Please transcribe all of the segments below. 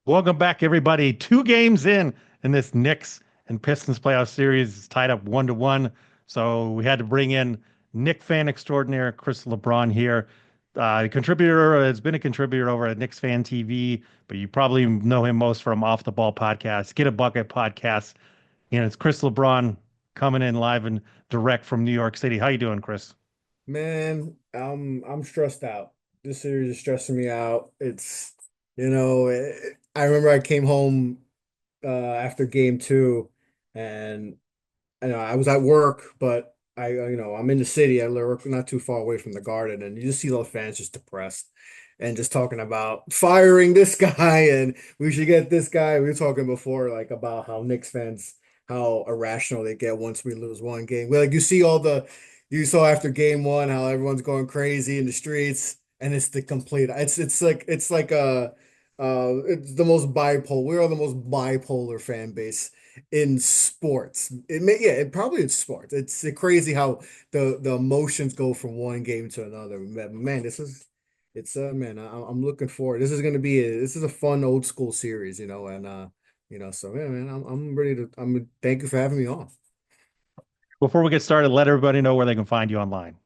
Welcome back, everybody. Two games in this Knicks and Pistons playoff series. It's tied up 1-1. So we had to bring in Knick fan extraordinaire Chris LeBron here. Contributor has been a contributor over at Knicks Fan TV, but you probably know him most from Off the Ball podcast, Get a Bucket podcast. And it's Chris LeBron coming in live and direct from New York City. How you doing, Chris? Man, I'm stressed out. This series is stressing me out. I remember I came home after game two, and I was at work, but I'm in the city. I live not too far away from the Garden, and you just see those fans just depressed and just talking about firing this guy and we should get this guy. We were talking before, like about how Knicks fans, how irrational they get once we lose one game. Well, like you saw after game one how everyone's going crazy in the streets, and it's the complete. It's the most bipolar. We're the most bipolar fan base in sports. It probably in sports. It's crazy how the emotions go from one game to another. Man, I'm looking forward. This is a fun old school series, so yeah, man, I'm ready to. Thank you for having me on. Before we get started, let everybody know where they can find you online.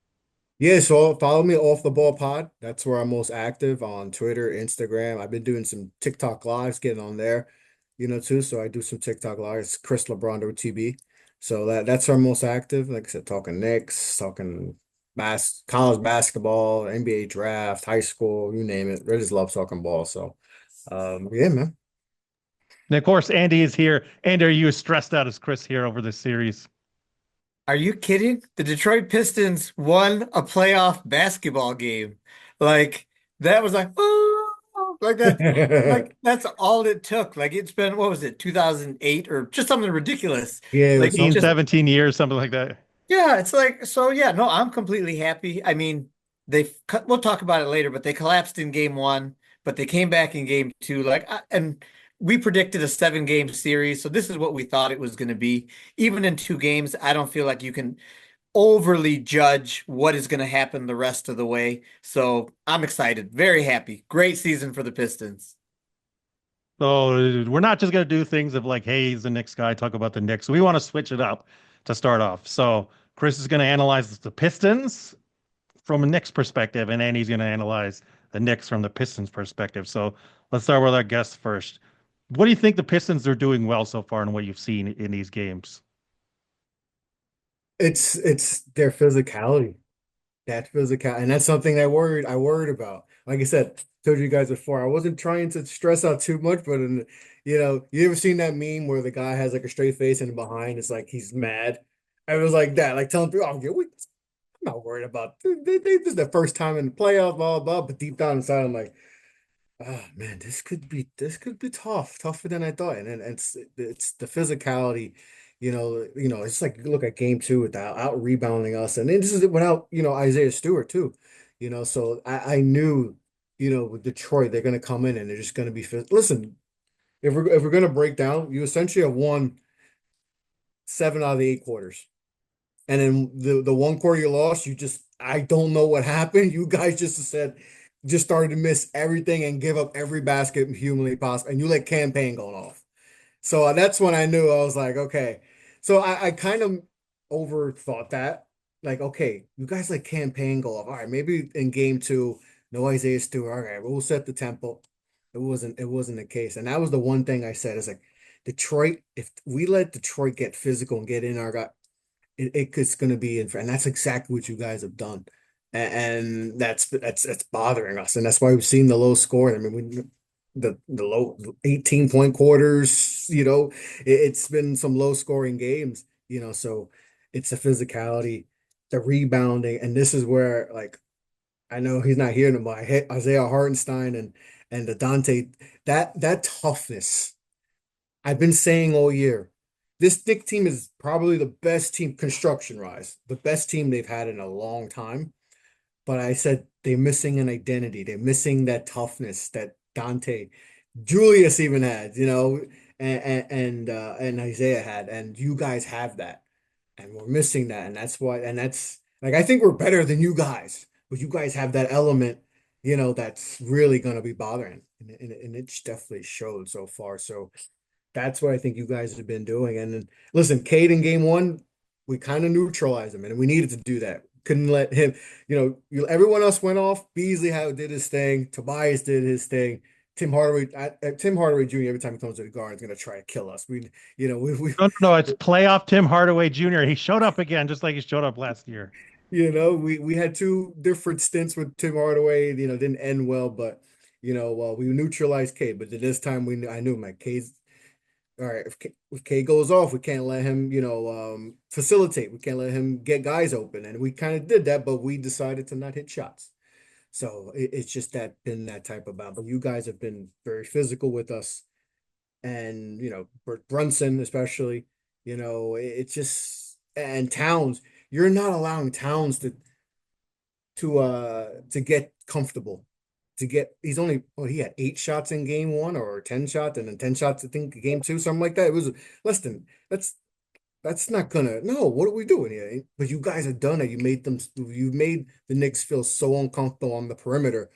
Yeah, so follow me off the ball pod. That's where I'm most active on Twitter, Instagram. I've been doing some TikTok lives, getting on there, too. So I do some TikTok lives, Chris LeBron OTB. So that's where I'm most active. Like I said, talking Knicks, talking college basketball, NBA draft, high school, you name it. I just love talking ball. So yeah, man. And of course, Andy is here. Andy, are you as stressed out as Chris here over this series? Are you kidding? The Detroit Pistons won a playoff basketball game. Like that was like, oh, like that's all it took. Like it's been, what was it, 2008 or just something ridiculous. Yeah, it was Like it's 15, just, something. 17 years, something like that. yeah, it's like, so yeah, no, I'm completely happy. I mean, we'll talk about it later, but they collapsed in game one, but they came back in game two. And we predicted a 7 game series. So this is what we thought it was going to be. Even in 2 games, I don't feel like you can overly judge what is going to happen the rest of the way. So I'm excited, very happy. Great season for the Pistons. So we're not just gonna do things of like, hey, he's the Knicks guy, talk about the Knicks. We want to switch it up to start off. So Chris is gonna analyze the Pistons from a Knicks perspective, and Andy's gonna analyze the Knicks from the Pistons perspective. So let's start with our guests first. What do you think the Pistons are doing well so far, and what you've seen in these games? It's their physicality. That physical, and that's something I worried about. Like I said, told you guys before, I wasn't trying to stress out too much, but you ever seen that meme where the guy has like a straight face and behind it's like he's mad? I was like that, like telling people, I'm not worried about this is the first time in the playoffs, blah blah blah. But deep down inside, I'm like, oh man, this could be tougher than I thought. And then it's the physicality, it's like you look at game two without out rebounding us, and then this is without Isaiah Stewart too, So I knew, with Detroit they're gonna come in and they're just gonna be listen. If we're gonna break down, you essentially have won 7 out of the 8 quarters. And then the one quarter you lost, I don't know what happened. You guys just started to miss everything and give up every basket humanly possible. And you let campaign going off. So that's when I knew I was like, okay. So I kind of overthought that. Like, okay, you guys let campaign go off. All right, maybe in game two, no Isaiah Stewart. All right, we'll set the tempo. It wasn't the case. And that was the one thing I said is like Detroit, if we let Detroit get physical and get in our guy, it's going to be in, and that's exactly what you guys have done, and that's bothering us, and that's why we've seen the low score. I mean, the low 18-point quarters. It's been some low scoring games. So it's the physicality, the rebounding, and this is where like I know he's not here anymore. I hit Isaiah Hartenstein and the Dante that toughness. I've been saying all year, this Knick team is probably the best team construction-wise, the best team they've had in a long time. But I said they're missing an identity. They're missing that toughness that Dante, Julius even had, and Isaiah had, and you guys have that, and we're missing that, and that's like I think we're better than you guys, but you guys have that element, that's really going to be bothering. And it's definitely showed so far. So that's what I think you guys have been doing. And then, listen, Cade in game one, we kind of neutralized him, and we needed to do that. Couldn't let him, everyone else went off. Beasley did his thing. Tobias did his thing. Tim Hardaway Jr. every time he comes to the guard is going to try to kill us. No, it's playoff Tim Hardaway Jr. He showed up again, just like he showed up last year. We had two different stints with Tim Hardaway, didn't end well, but we neutralized Cade. But this time I knew my Cade's all right. If Cade goes off, we can't let him, facilitate. We can't let him get guys open. And we kind of did that, but we decided to not hit shots. So it's just been that type of bout. But you guys have been very physical with us. And, Brunson especially, it's just, and Towns, you're not allowing Towns to get comfortable. He's only, he had 8 shots in game one or 10 shots, and then 10 shots, I think, game two, something like that. It was less than that's not gonna, no, what are we doing here? But you guys have done it. You made the Knicks feel so uncomfortable on the perimeter,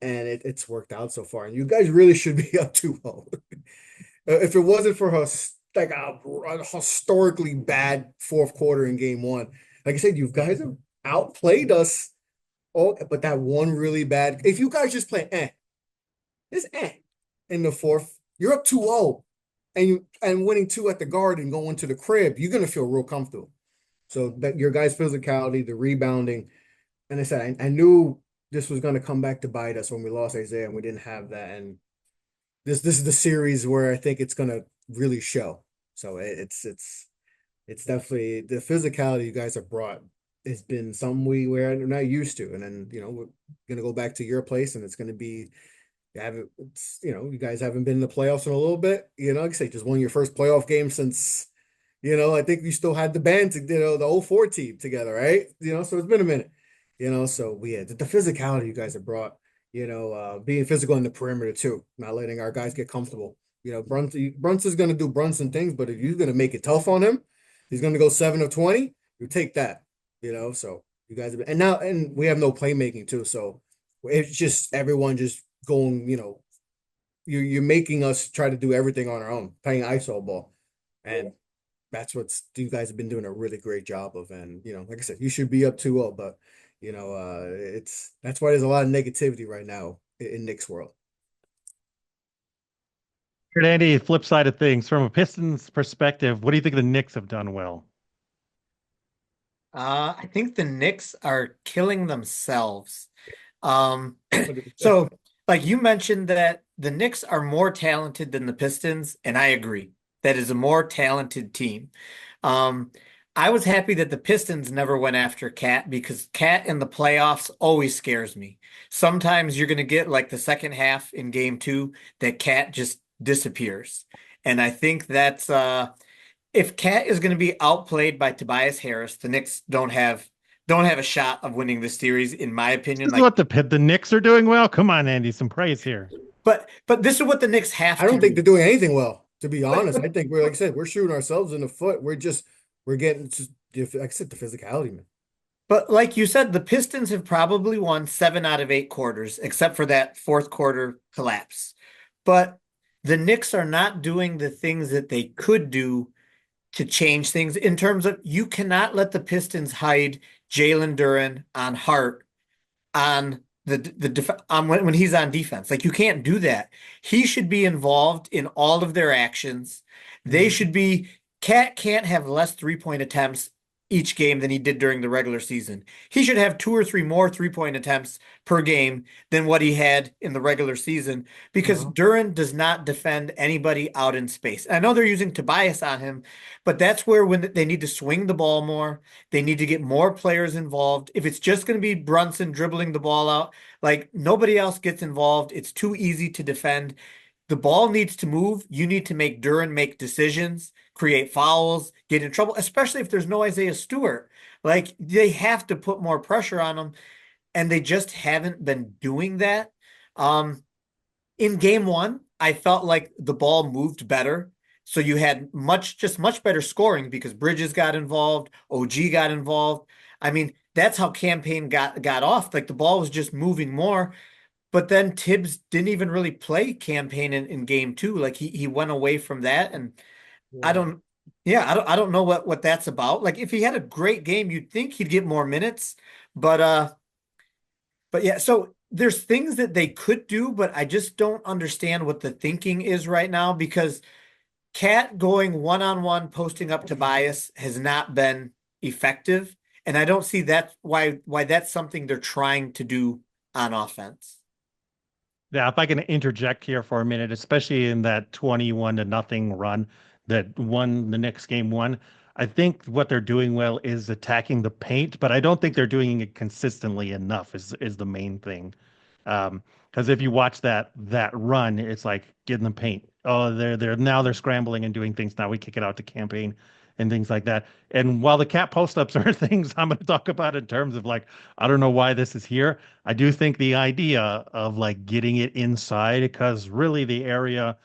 and it's worked out so far. And you guys really should be up 2-0. If it wasn't for like a historically bad fourth quarter in game one, like I said, you guys have outplayed us. Oh, but that one really bad. If you guys just play it's in the fourth, you're up 2-0, and winning 2 at the guard and going to the crib, you're gonna feel real comfortable. So that your guys' physicality, the rebounding, and I said I knew this was gonna come back to bite us when we lost Isaiah and we didn't have that. And this is the series where I think it's gonna really show. So it's definitely the physicality you guys have brought. It's been something we're not used to. And then, we're gonna go back to your place, and it's gonna be you guys haven't been in the playoffs in a little bit. Like I say, just won your first playoff game since, I think you still had the band to, the 04 team together, right? So it's been a minute. So we had the physicality you guys have brought, being physical in the perimeter too, not letting our guys get comfortable. Brunson's gonna do Brunson things, but if you're gonna make it tough on him, he's gonna go 7 of 20, you take that. So you guys have been, and we have no playmaking too. So it's just everyone just going, you're making us try to do everything on our own, playing ISO ball. And that's what you guys have been doing a really great job of. And, like I said, you should be up 2-0, but that's why there's a lot of negativity right now in Knicks world. Andy, flip side of things, from a Pistons perspective, what do you think the Knicks have done well? I think the Knicks are killing themselves. So like you mentioned that the Knicks are more talented than the Pistons, and I agree. That is a more talented team. I was happy that the Pistons never went after Cat, because Cat in the playoffs always scares me. Sometimes you're going to get like the second half in game 2 that Cat just disappears. And I think that's if Cat is going to be outplayed by Tobias Harris, the Knicks don't have a shot of winning this series, in my opinion. This is what the Knicks are doing well. Come on, Andy, some praise here. But this is what the Knicks have to I don't think do. they're doing anything well, to be honest. I think like I said, we're shooting ourselves in the foot. We're getting just, like I said, the physicality, man. But like you said, the Pistons have probably won 7 out of 8 quarters, except for that fourth quarter collapse. But the Knicks are not doing the things that they could do to change things, in terms of, you cannot let the Pistons hide Jalen Duren on Hart on when he's on defense. Like, you can't do that. He should be involved in all of their actions. They should be. Cat can't have less 3-point attempts each game than he did during the regular season. He should have 2 or 3 more 3-point attempts per game than what he had in the regular season, because Duren does not defend anybody out in space. I know they're using Tobias on him, but that's where, when they need to swing the ball more, they need to get more players involved. If it's just going to be Brunson dribbling the ball out, like, nobody else gets involved, it's too easy to defend. The ball needs to move. You need to make Duren make decisions, create fouls, get in trouble, especially if there's no Isaiah Stewart. Like, they have to put more pressure on him, and they just haven't been doing that. In game 1, I felt like the ball moved better. So you had much better scoring, because Bridges got involved, OG got involved. I mean, that's how campaign got off. Like the ball was just moving more. But then Tibbs didn't even really play campaign in game two. Like he went away from that. And I Yeah. don't yeah, I don't know what that's about. Like if he had a great game, you'd think he'd get more minutes. But but yeah, so there's things that they could do, but I just don't understand what the thinking is right now because Cat going one-on-one posting up Tobias has not been effective. And I don't see that why that's something they're trying to do on offense. Yeah, if I can interject here for a minute, especially in that 21 to nothing run that won the next game one, I think what they're doing well is attacking the paint, but I don't think they're doing it consistently enough is the main thing. Because if you watch that run, it's like get in the paint. Oh, they're scrambling and doing things. Now we kick it out to campaign and things like that. And while the cat post ups are things I'm going to talk about in terms of like, I don't know why this is here. I do think the idea of like getting it inside, because really the area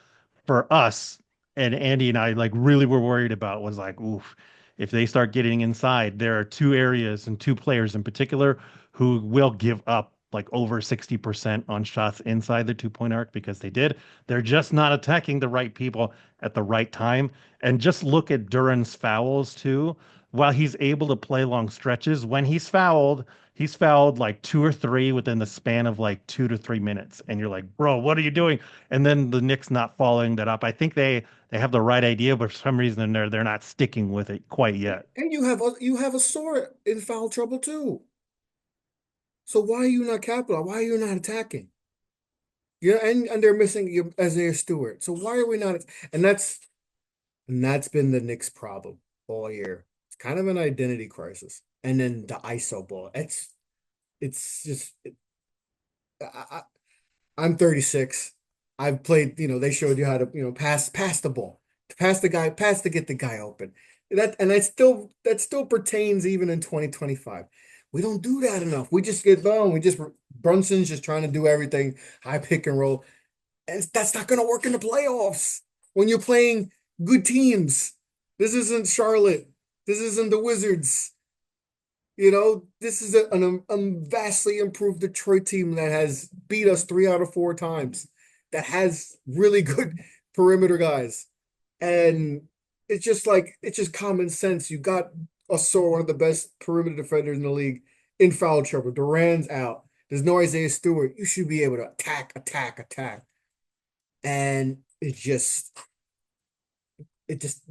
for us and Andy and I like really were worried about was like, oof, if they start getting inside, there are two areas and two players in particular who will give up like over 60% on shots inside the 2 point arc because they did. They're just not attacking the right people at the right time. And just look at Duran's fouls too. While he's able to play long stretches, when he's fouled like two or three within the span of like 2 to 3 minutes. And you're like, bro, what are you doing? And then the Knicks not following that up. I think they have the right idea, but for some reason they're not sticking with it quite yet. And you have a sword in foul trouble too. So why are you not capitalizing? Why are you not attacking? Yeah, and they're missing you Isaiah Stewart. So why are we not? And that's been the Knicks' problem all year. It's kind of an identity crisis. And then the ISO ball. It's just I, I'm 36. I've played, they showed you how to, pass the ball, pass the guy, pass to get the guy open. That still pertains even in 2025. We don't do that enough. We just get boom. Brunson's just trying to do everything, high pick and roll. And that's not going to work in the playoffs when you're playing good teams. This isn't Charlotte. This isn't the Wizards. This is a vastly improved Detroit team that has beat us 3 out of 4 times, that has really good perimeter guys. And it's just common sense. You got Osor, one of the best perimeter defenders in the league, in foul trouble. Duran's out. There's no Isaiah Stewart. You should be able to attack, attack, attack. And they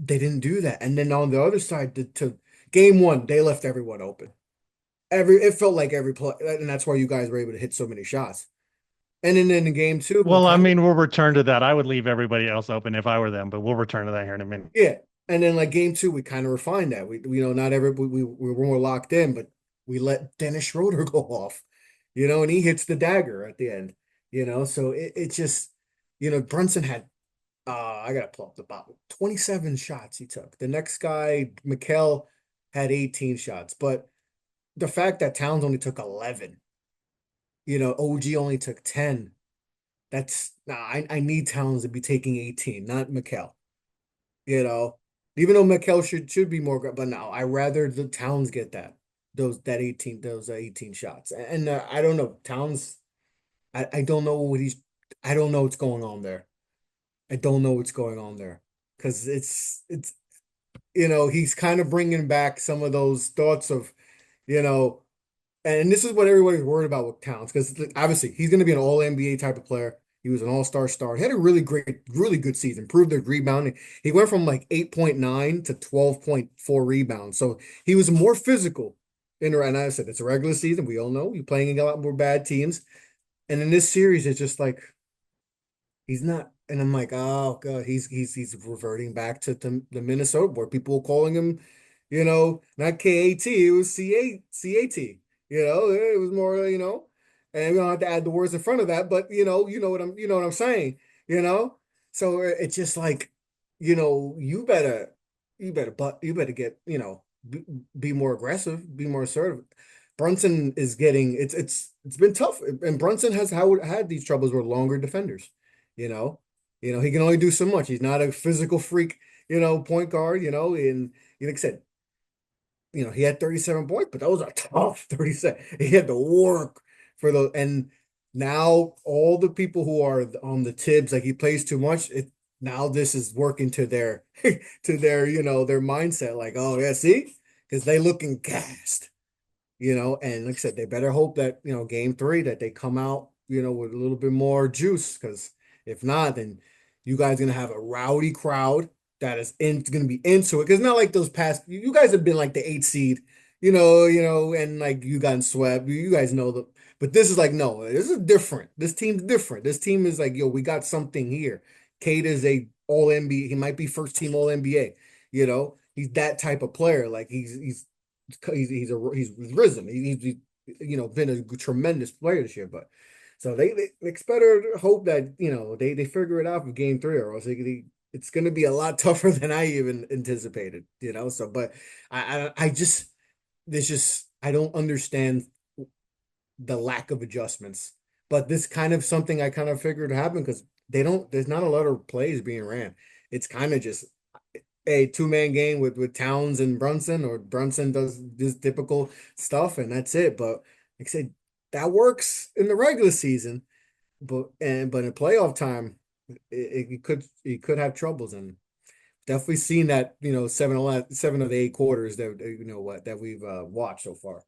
didn't do that. And then on the other side, to game one, they left everyone open. It felt like every play, and that's why you guys were able to hit so many shots. And then in the game two, we Well, I kind of mean, we'll return to that. I would leave everybody else open if I were them, but we'll return to that here in a minute. yeah. And then like game two, we kind of refined that. Not we were more locked in, but we let Dennis Schroeder go off, and he hits the dagger at the end, So it just, Brunson had I gotta pull up the bottom. 27 shots he took. The next guy, Mikal, had 18 shots, but the fact that Towns only took 11, OG only took 10. I need Towns to be taking 18, not Mikal. You know, Even though Mikal should be more, but no, I rather the Towns get those 18 shots. And I don't know, Towns, I don't know I don't know what's going on there. I don't know what's going on there because he's kind of bringing back some of those thoughts of, you know, and this is what everybody's worried about with Towns because obviously he's going to be an all NBA type of player. He was an all-star star. He had a really good season, improved his rebounding. He went from like 8.9 to 12.4 rebounds. So he was more physical and I said, it's a regular season. We all know you're playing a lot more bad teams. And in this series, it's just like, he's not. And I'm like, oh God, he's reverting back to the Minnesota where people were calling him, not KAT, it was CAT. It was more, and we don't have to add the words in front of that, but you know what I'm saying, you know? So it's just like, you better get, be more aggressive, be more assertive. Brunson is getting it's been tough, and Brunson has had these troubles with longer defenders. You know, he can only do so much. He's not a physical freak, point guard. And like I said, he had 37 points, but those are tough 37. He had to work for the and now all the people who are on the Tibbs, like he plays too much, now this is working to their to their, their mindset, like, oh yeah, see? Because they looking gassed, and like I said, they better hope that, game three that they come out, with a little bit more juice, because if not, then you guys gonna have a rowdy crowd that is gonna be into it. Because not like those past, you guys have been like the 8th seed, and like you got swept. You guys know but this is like, no, this is different. This team's different. This team is like, yo, we got something here. Cade is a all NBA. He might be first team all NBA. He's that type of player. Like he's risen. He's been a tremendous player this year. But so they better hope that they figure it out for game three, or else it's going to be a lot tougher than I even anticipated. So but I just there's just I don't understand the lack of adjustments. But this kind of something I kind of figured would happen because there's not a lot of plays being ran. It's kind of just a two-man game with Towns and Brunson, or Brunson does this typical stuff and that's it. But like I said, that works in the regular season, but in playoff time, it could have troubles, and definitely seen that, 7 of the 8 quarters that that we've watched so far.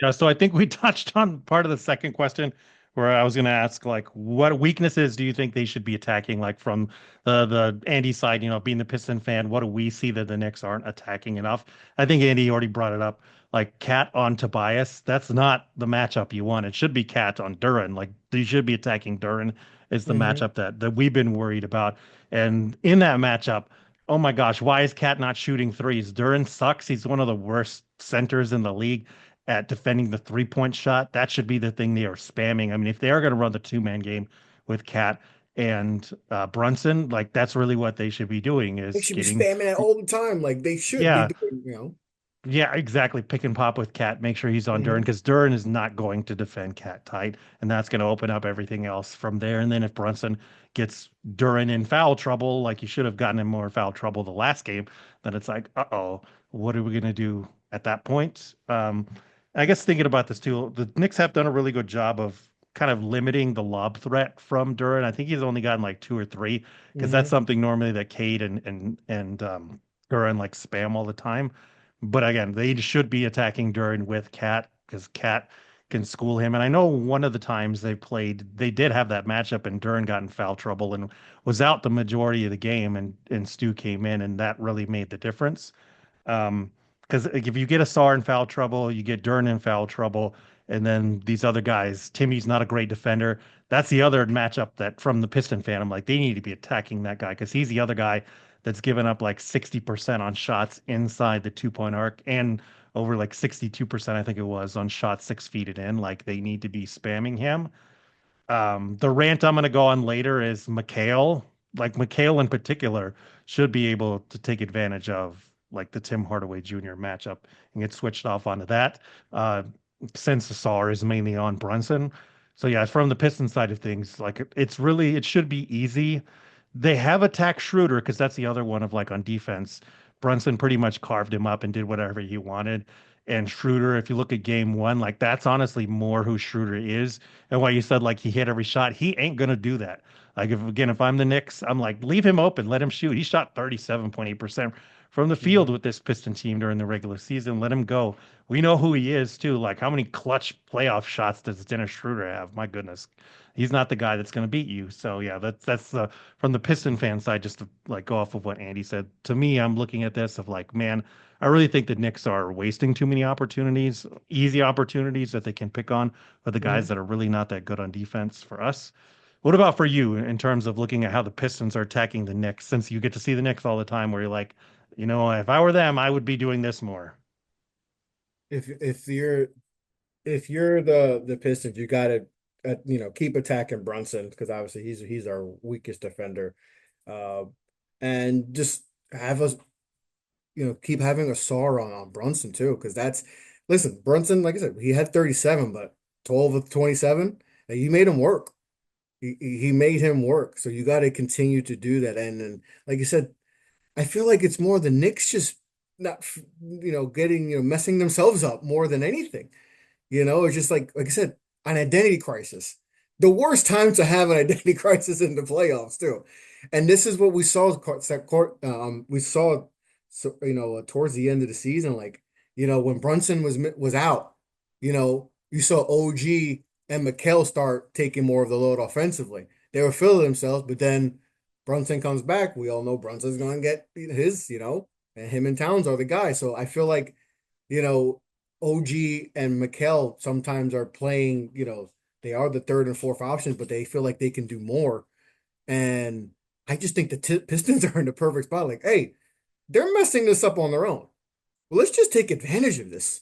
Yeah, so I think we touched on part of the second question where I was going to ask, like, what weaknesses do you think they should be attacking? Like from the Andy side, being the Piston fan, what do we see that the Knicks aren't attacking enough? I think Andy already brought it up. Like Cat on Tobias, that's not the matchup you want. It should be Cat on Duran. Like you should be attacking Duran is the Hmm. matchup that we've been worried about. And in that matchup, oh my gosh, why is Cat not shooting threes? Duran sucks. He's one of the worst centers in the league at defending the 3-point shot. That should be the thing they are spamming. I mean, if they are going to run the two-man game with Cat and Brunson, like that's really what they should be doing They is should be getting, spamming it all the time, like they should be yeah, doing. yeah, exactly. Pick and pop with Cat. Make sure he's on Duran Mhm. because Duran is not going to defend Cat tight, and that's going to open up everything else from there. And then if Brunson gets Duran in foul trouble, like you should have gotten him more foul trouble the last game, then it's like, uh-oh, what are we going to do at that point? I guess thinking about this too, the Knicks have done a really good job of kind of limiting the lob threat from Duran. I think he's only gotten like 2 or 3 because that's Mhm. something normally that Cade and Duran like spam all the time. But again, they should be attacking Duran with Cat because Cat can school him. And I know one of the times they played, they did have that matchup, and Duran got in foul trouble and was out the majority of the game, and Stu came in, and that really made the difference. Because if you get Asar in foul trouble, you get Duran in foul trouble, and then these other guys, Timmy's not a great defender. That's the other matchup that from the Piston fan, I'm like, they need to be attacking that guy because he's the other guy that's given up like 60% on shots inside the 2-point arc and over like 62%, I think it was, on shots 6 feet and in. Like they need to be spamming him. The rant I'm going to go on later is McHale. Like McHale in particular should be able to take advantage of like the Tim Hardaway Jr. matchup and get switched off onto that. Uh, since the SAR is mainly on Brunson. So yeah, from the Piston side of things, like it should be easy. They have attacked Schroeder because that's the other one of like on defense. Brunson pretty much carved him up and did whatever he wanted. And Schroeder, if you look at game one, like that's honestly more who Schroeder is. And why you said like he hit every shot, he ain't gonna do that. Like if I'm the Knicks, I'm like, leave him open, let him shoot. He shot 37.8% from the field Mhm. with this Piston team during the regular season. Let him go. We know who he is too. Like how many clutch playoff shots does Dennis Schroeder have? My goodness. He's not the guy that's going to beat you. So yeah, that's from the Piston fan side. Just to like go off of what Andy said. To me, I'm looking at this of like, man, I really think the Knicks are wasting too many opportunities, easy opportunities that they can pick on for the guys Mhm. that are really not that good on defense for us. What about for you in terms of looking at how the Pistons are attacking the Knicks, since you get to see the Knicks all the time, where you're like, if I were them, I would be doing this more. If you're the Pistons, you got to keep attacking Brunson, because obviously he's our weakest defender, uh, and just have us keep having a SAR on Brunson too, because listen, Brunson, like I said, he had 37, but 12 of 27, and you made him work. He made him work, so you got to continue to do that. And like you said, I feel like it's more the Knicks just not getting messing themselves up more than anything. It's just like I said, an identity crisis. The worst time to have an identity crisis in the playoffs too. And this is what we saw. We saw, so towards the end of the season, like when Brunson was out, you saw OG and Mikal start taking more of the load offensively. They were feeling themselves, but then Brunson comes back. We all know Brunson's going to get his, and him and Towns are the guys. So I feel like, you know, OG and Mikal sometimes are playing, they are the third and fourth options, but they feel like they can do more. And I just think the Pistons are in the perfect spot. Like, hey, they're messing this up on their own. Well, let's just take advantage of this.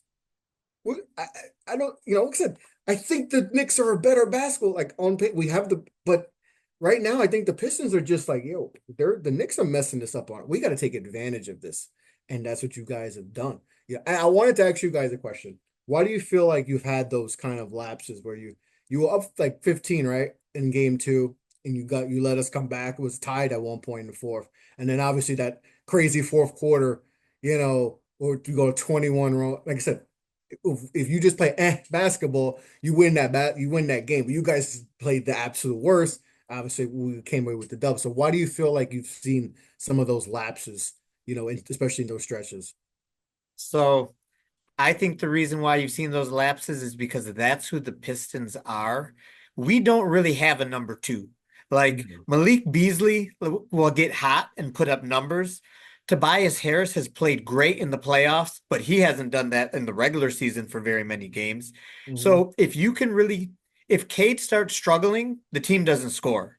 I don't, like I said, I think the Knicks are a better basketball. Like on paper, we have but right now, I think the Pistons are just like, the Knicks are messing this up on it. We got to take advantage of this, and that's what you guys have done. Yeah, I wanted to ask you guys a question. Why do you feel like you've had those kind of lapses where you were up like 15, right, in game two, and you let us come back. It was tied at one point in the fourth, and then obviously that crazy fourth quarter, or you go 21 wrong. Like I said, if you just play basketball, you win that game. But you guys played the absolute worst. Obviously, we came away with the dub. So why do you feel like you've seen some of those lapses, especially in those stretches? So I think the reason why you've seen those lapses is because that's who the Pistons are. We don't really have a number two. Like Mhm. Malik Beasley will get hot and put up numbers. Tobias Harris has played great in the playoffs, but he hasn't done that in the regular season for very many games. Mhm. So if Cade starts struggling, the team doesn't score.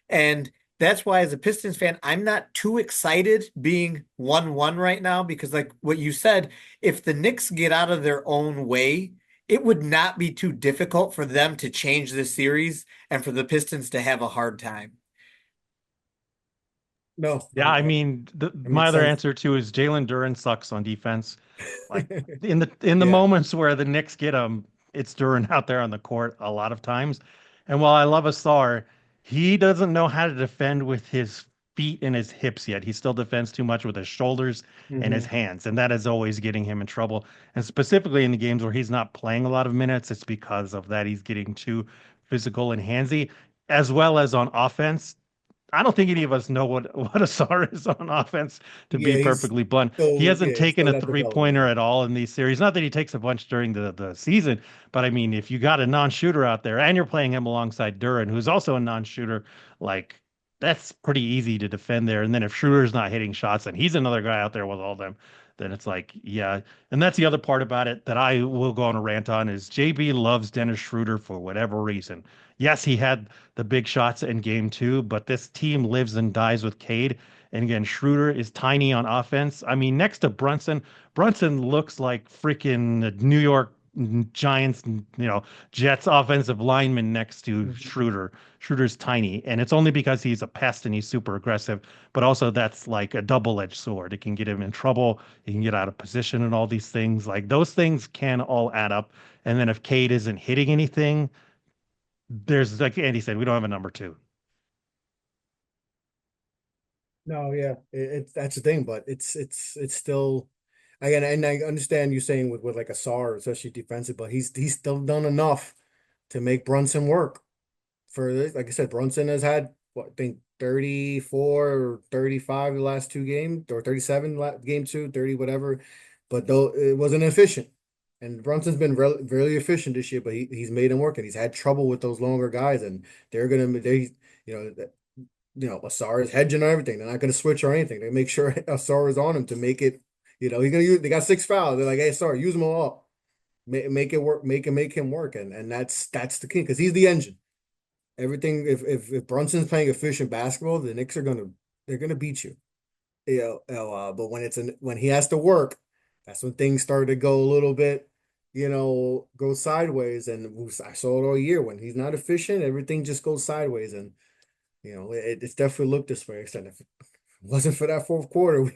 And that's why, as a Pistons fan, I'm not too excited being 1-1 right now because, like what you said, if the Knicks get out of their own way, it would not be too difficult for them to change this series and for the Pistons to have a hard time. No, Yeah, I mean, that my makes other sense. answer too is Jalen Duren sucks on defense. Like in the Yeah. moments where the Knicks get him, it's Duren out there on the court a lot of times. And while I love Asar, he doesn't know how to defend with his feet and his hips yet. He still defends too much with his shoulders and his Hmm. hands, and that is always getting him in trouble. And specifically in the games where he's not playing a lot of minutes, it's because of that. He's getting too physical and handsy, as well as on offense. I don't think any of us know what Asar is on offense, to be Yeah, perfectly blunt. He hasn't he's taken still a got development three-pointer there. at all in these series. Not that he takes a bunch during the season, but I mean, if you got a non-shooter out there and you're playing him alongside Duran, who's also a non-shooter, like that's pretty easy to defend there. And then if Schroeder's not hitting shots and he's another guy out there with all them, then it's like, yeah. And that's the other part about it that I will go on a rant on is JB loves Dennis Schroeder for whatever reason. Yes, he had the big shots in game two, but this team lives and dies with Cade. And again, Schroeder is tiny on offense. I mean, next to Brunson looks like freaking New York Giants, Jets offensive lineman next to Mhm. Schroeder. Schroeder's tiny, and it's only because he's a pest and he's super aggressive, but also that's like a double-edged sword. It can get him in trouble. He can get out of position and all these things. Like those things can all add up. And then if Cade isn't hitting anything, there's like Andy said, we don't have a number two. No, yeah, that's the thing, but it's still again, and I understand you saying with like a SAR, especially defensive, but he's still done enough to make Brunson work. For this, like I said, Brunson has had what I think 34 or 35 the last two games, or 37 game two, 30 whatever, but though it wasn't efficient. And Brunson's been really efficient this year, but he's made him work, and he's had trouble with those longer guys, and you know Asar is hedging on everything. They're not going to switch or anything. They make sure Asar is on him to make it. He's gonna use. They got six fouls. They're like, hey, Asar, use them all. Make it work. Make him work. And that's the key because he's the engine. Everything. If Brunson's playing efficient basketball, the Knicks are they're gonna beat you. But when he has to work, that's when things start to go a little bit, go sideways. And I saw it all year when he's not efficient, everything just goes sideways. And it's definitely looked this way. Except if it wasn't for that fourth quarter,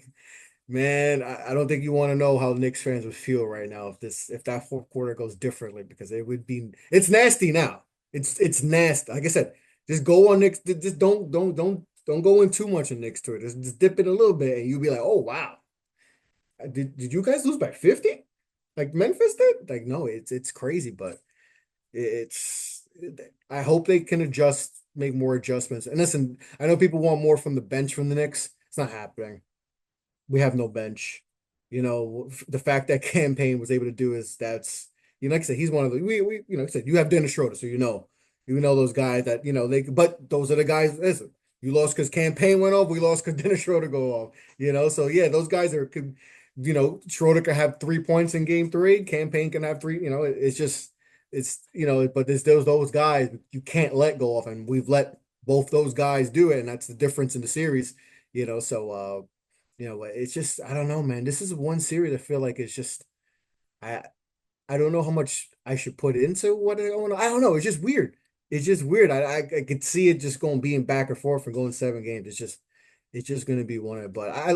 man, I don't think you want to know how Knicks fans would feel right now if that fourth quarter goes differently because it's nasty now. It's nasty. Like I said, just go on Knicks. Just don't go in too much on Knicks to it. Just dip it a little bit, and you'll be like, oh wow. Did you guys lose by 50? Like Memphis did? Like, no, it's crazy, but it's I hope they can adjust, make more adjustments. And listen, I know people want more from the bench from the Knicks. It's not happening. We have no bench. The fact that campaign was able to do is that's like I said, he's one of the we like I said, you have Dennis Schroeder, so you know those guys that they but those are the guys. Listen, you lost because campaign went off, we lost because Dennis Schroeder go off. So yeah, those guys could Schroeder can have 3 points in game three, campaign can have three, it's just but there's those guys you can't let go off, and we've let both those guys do it, and that's the difference in the series, so it's just I don't know, man. This is one series I feel like it's just I I don't know how much I should put into what I want. I don't know. It's just weird. It's just weird. I could see it just going being back and forth and going 7 games. It's just going to be one of it. But I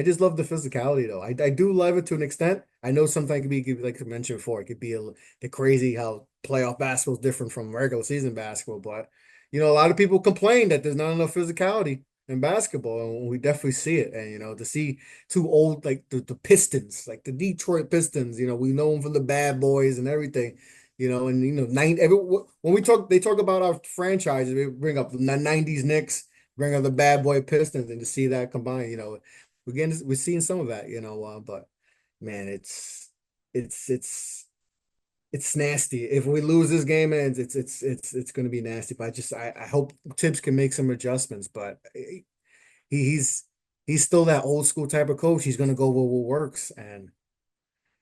just love the physicality though. I do love it to an extent. I know sometimes it could be like I mentioned before. It could be the crazy how playoff basketball is different from regular season basketball. But a lot of people complain that there's not enough physicality in basketball, and we definitely see it. And to see two old like the Pistons, like the Detroit Pistons. We know them from the Bad Boys and everything. And when they talk about our franchises, we bring up the '90s Knicks, bring up the Bad Boy Pistons, and to see that combined, we're seeing some of that. But man, it's nasty. If we lose this game, and it's going to be nasty. But I hope Tibbs can make some adjustments. But he's he's still that old school type of coach. He's going to go with what works, and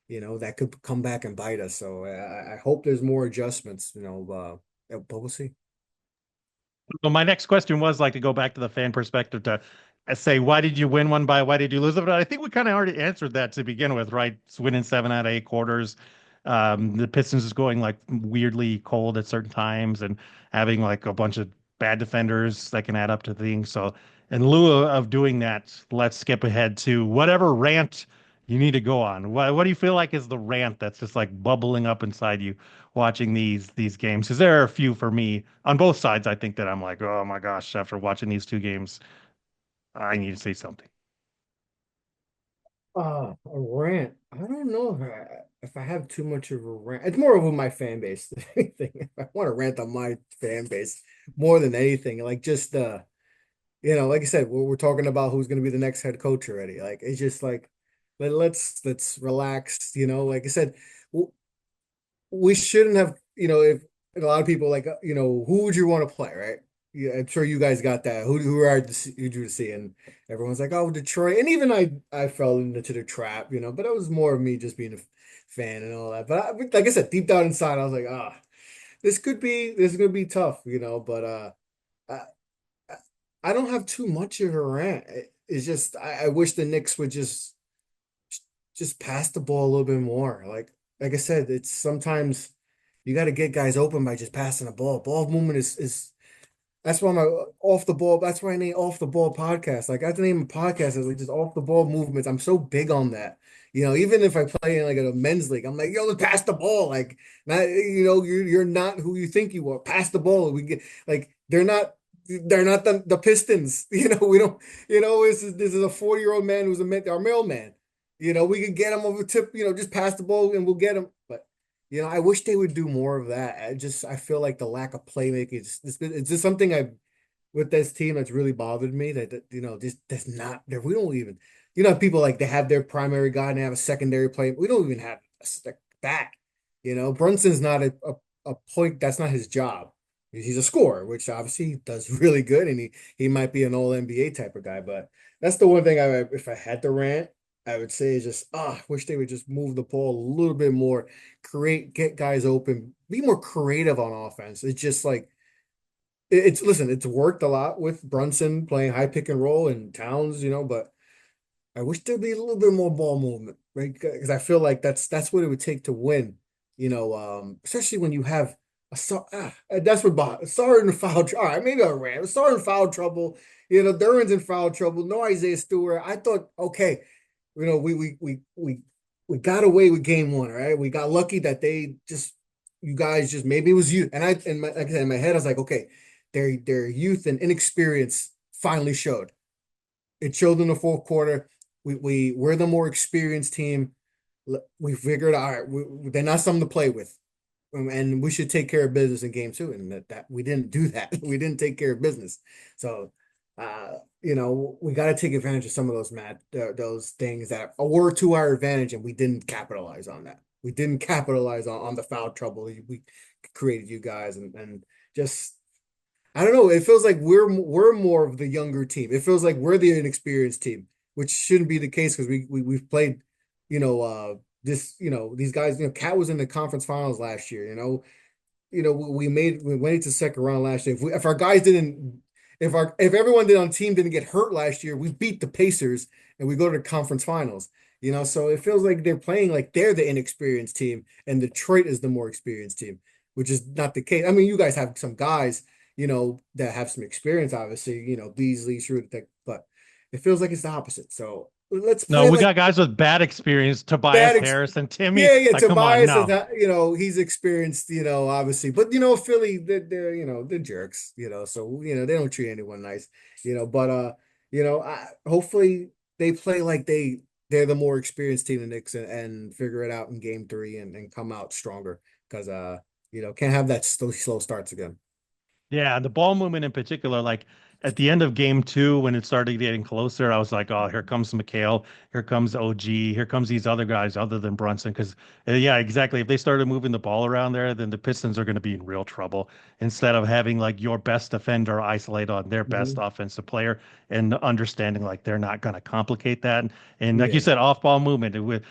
that could come back and bite us. So I hope there's more adjustments. But we'll see. Well, my next question was like to go back to the fan perspective to say, why did you win one by why did you lose it? But I think we kind of already answered that to begin with, right? It's winning 7 out of 8 quarters. The Pistons is going like weirdly cold at certain times and having like a bunch of bad defenders that can add up to things. So, in lieu of doing that, let's skip ahead to whatever rant you need to go on. What do you feel like is the rant that's just like bubbling up inside you watching these games? Because there are a few for me on both sides. I think that I'm like, oh my gosh, after watching these 2 games, I need to say something. A rant. I don't know if I have too much of a rant. It's more of my fan base than anything. If I want to rant on my fan base more than anything, like just like I said, we're talking about who's going to be the next head coach already. Like it's just like let's relax. Like I said, we shouldn't have. If a lot of people like who would you want to play, right? Yeah, I'm sure you guys got that. Who do you see? And everyone's like, oh, Detroit. And even I fell into the trap, but it was more of me just being a fan and all that. But like I said, deep down inside, I was like, this is gonna be tough, But I, I I don't have too much of a rant. It's just I wish the Knicks would just pass the ball a little bit more. Like I said, it's sometimes you got to get guys open by just passing the ball. Ball movement is that's why my off the ball. That's why I name off the ball podcast. Like I have to name a podcast as like just off the ball movements. I'm so big on that. Even if I play in like a men's league, I'm like, yo, let's pass the ball. Like, not you're not who you think you are. Pass the ball. We get like they're not the Pistons. We don't. This is a 40-year-old man who's our mailman. We can get him over tip. Just pass the ball and we'll get him. But I wish they would do more of that. I feel like the lack of playmaking it's just something with this team that's really bothered me that just that's not there. We don't even people like they have their primary guy and they have a secondary play. We don't even have that. Brunson's not a point. That's not his job. He's a scorer, which obviously he does really good, and he might be an all NBA type of guy. But that's the one thing if I had to rant, I would say is just I wish they would just move the ball a little bit more, get guys open, be more creative on offense. It's just like listen, it's worked a lot with Brunson playing high pick and roll and Towns, but I wish there'd be a little bit more ball movement, right? Because I feel like that's what it would take to win, especially when you have that's what Sarr in foul trouble. All right, maybe I ran. Sarr in foul trouble. Duran's in foul trouble. No Isaiah Stewart. I thought, okay, we got away with game one, right? We got lucky that you guys just maybe it was you. And like I said, in my head, I was like, okay, their youth and inexperience finally showed. It showed in the fourth quarter. we're the more experienced team. We figured, all right, they're not something to play with, and we should take care of business in game two. And that we didn't do that. We didn't take care of business. So, we got to take advantage of some of those things that were to our advantage, and we didn't capitalize on that. We didn't capitalize on the foul trouble we created, you guys, and just I don't know. It feels like we're more of the younger team. It feels like we're the inexperienced team, which shouldn't be the case because we've played, these guys. Cat was in the conference finals last year. We went into second round last year. If our guys didn't, if everyone did on the team didn't get hurt last year, we beat the Pacers and we go to the conference finals. So it feels like they're playing like they're the inexperienced team and Detroit is the more experienced team, which is not the case. I mean, you guys have some guys, that have some experience, obviously, Beasley, Schroeder, but it feels like it's the opposite. So let's No, play we like got guys with bad experience, Tobias bad. Harris and Timmy. Yeah, Like, come on, Tobias is no. not, he's experienced, obviously, but Philly, they're jerks, so they don't treat anyone nice, but hopefully they play like they're the more experienced team, the Knicks, and figure it out in game three and come out stronger because can't have that slow starts again. Yeah, the ball movement in particular, like at the end of game two, when it started getting closer, I was like, oh, here comes McHale, here comes OG, here comes these other guys other than Brunson. Because, yeah, exactly. If they started moving the ball around there, then the Pistons are going to be in real trouble instead of having like your best defender isolate on their best Mhm. offensive player and understanding like they're not going to complicate that. And like you Yeah. said, off ball movement. With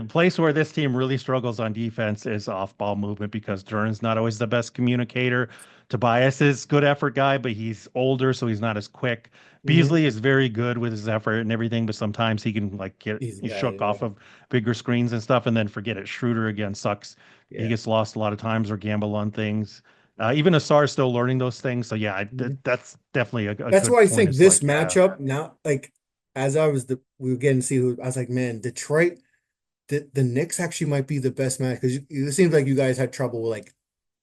place where this team really struggles on defense is off ball movement because Duran's not always the best communicator. Tobias is good effort guy, but he's older, so he's not as quick. Hmm. Beasley is very good with his effort and everything, but sometimes he can like get He's he's bad. shook Yeah. off of bigger screens and stuff, and then forget it. Schroeder again sucks. He Yeah. gets lost a lot of times or gamble on things. Even Asar is still learning those things, so yeah, Mhm. that's definitely a That's good why I point. think Is this like, yeah, matchup now, like as we were getting to see who I was like, man, Detroit, the Knicks actually might be the best match because it seems like you guys had trouble with like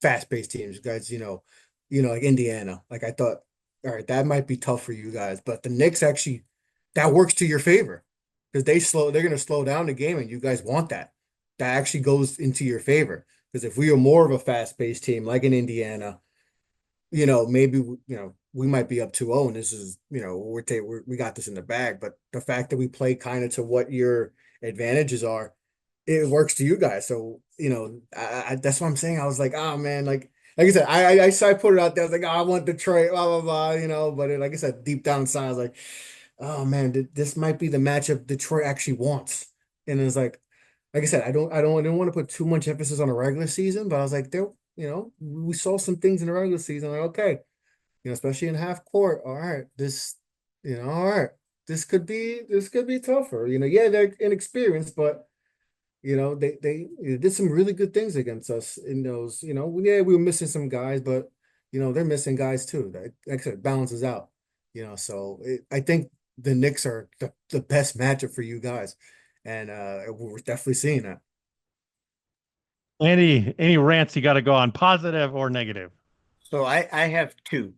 fast-paced teams, you guys, like Indiana. Like I thought, all right, that might be tough for you guys, but the Knicks actually that works to your favor because they're gonna slow down the game and you guys want that. That actually goes into your favor because if we are more of a fast-paced team like in Indiana, maybe we might be up 2-0 and this is, we got this in the bag. But the fact that we play kind of to what your advantages are, it works to you guys. So, that's what I'm saying. I was like, oh man, like I said, I put it out there. I was like, oh, I want Detroit, blah blah blah, but like I said, deep down inside, I was like, oh man, this might be the matchup Detroit actually wants. And it's like I said, I don't want to put too much emphasis on the regular season, but I was like, we saw some things in the regular season. Like, okay, especially in half court. All right, all right, this could be tougher. Yeah, they're inexperienced, but they did some really good things against us in those. Yeah, we were missing some guys, but they're missing guys too. Like I said, it balances out. So I think the Knicks are the best matchup for you guys, and we're definitely seeing that. any rants you got to go on, positive or negative? So I have two.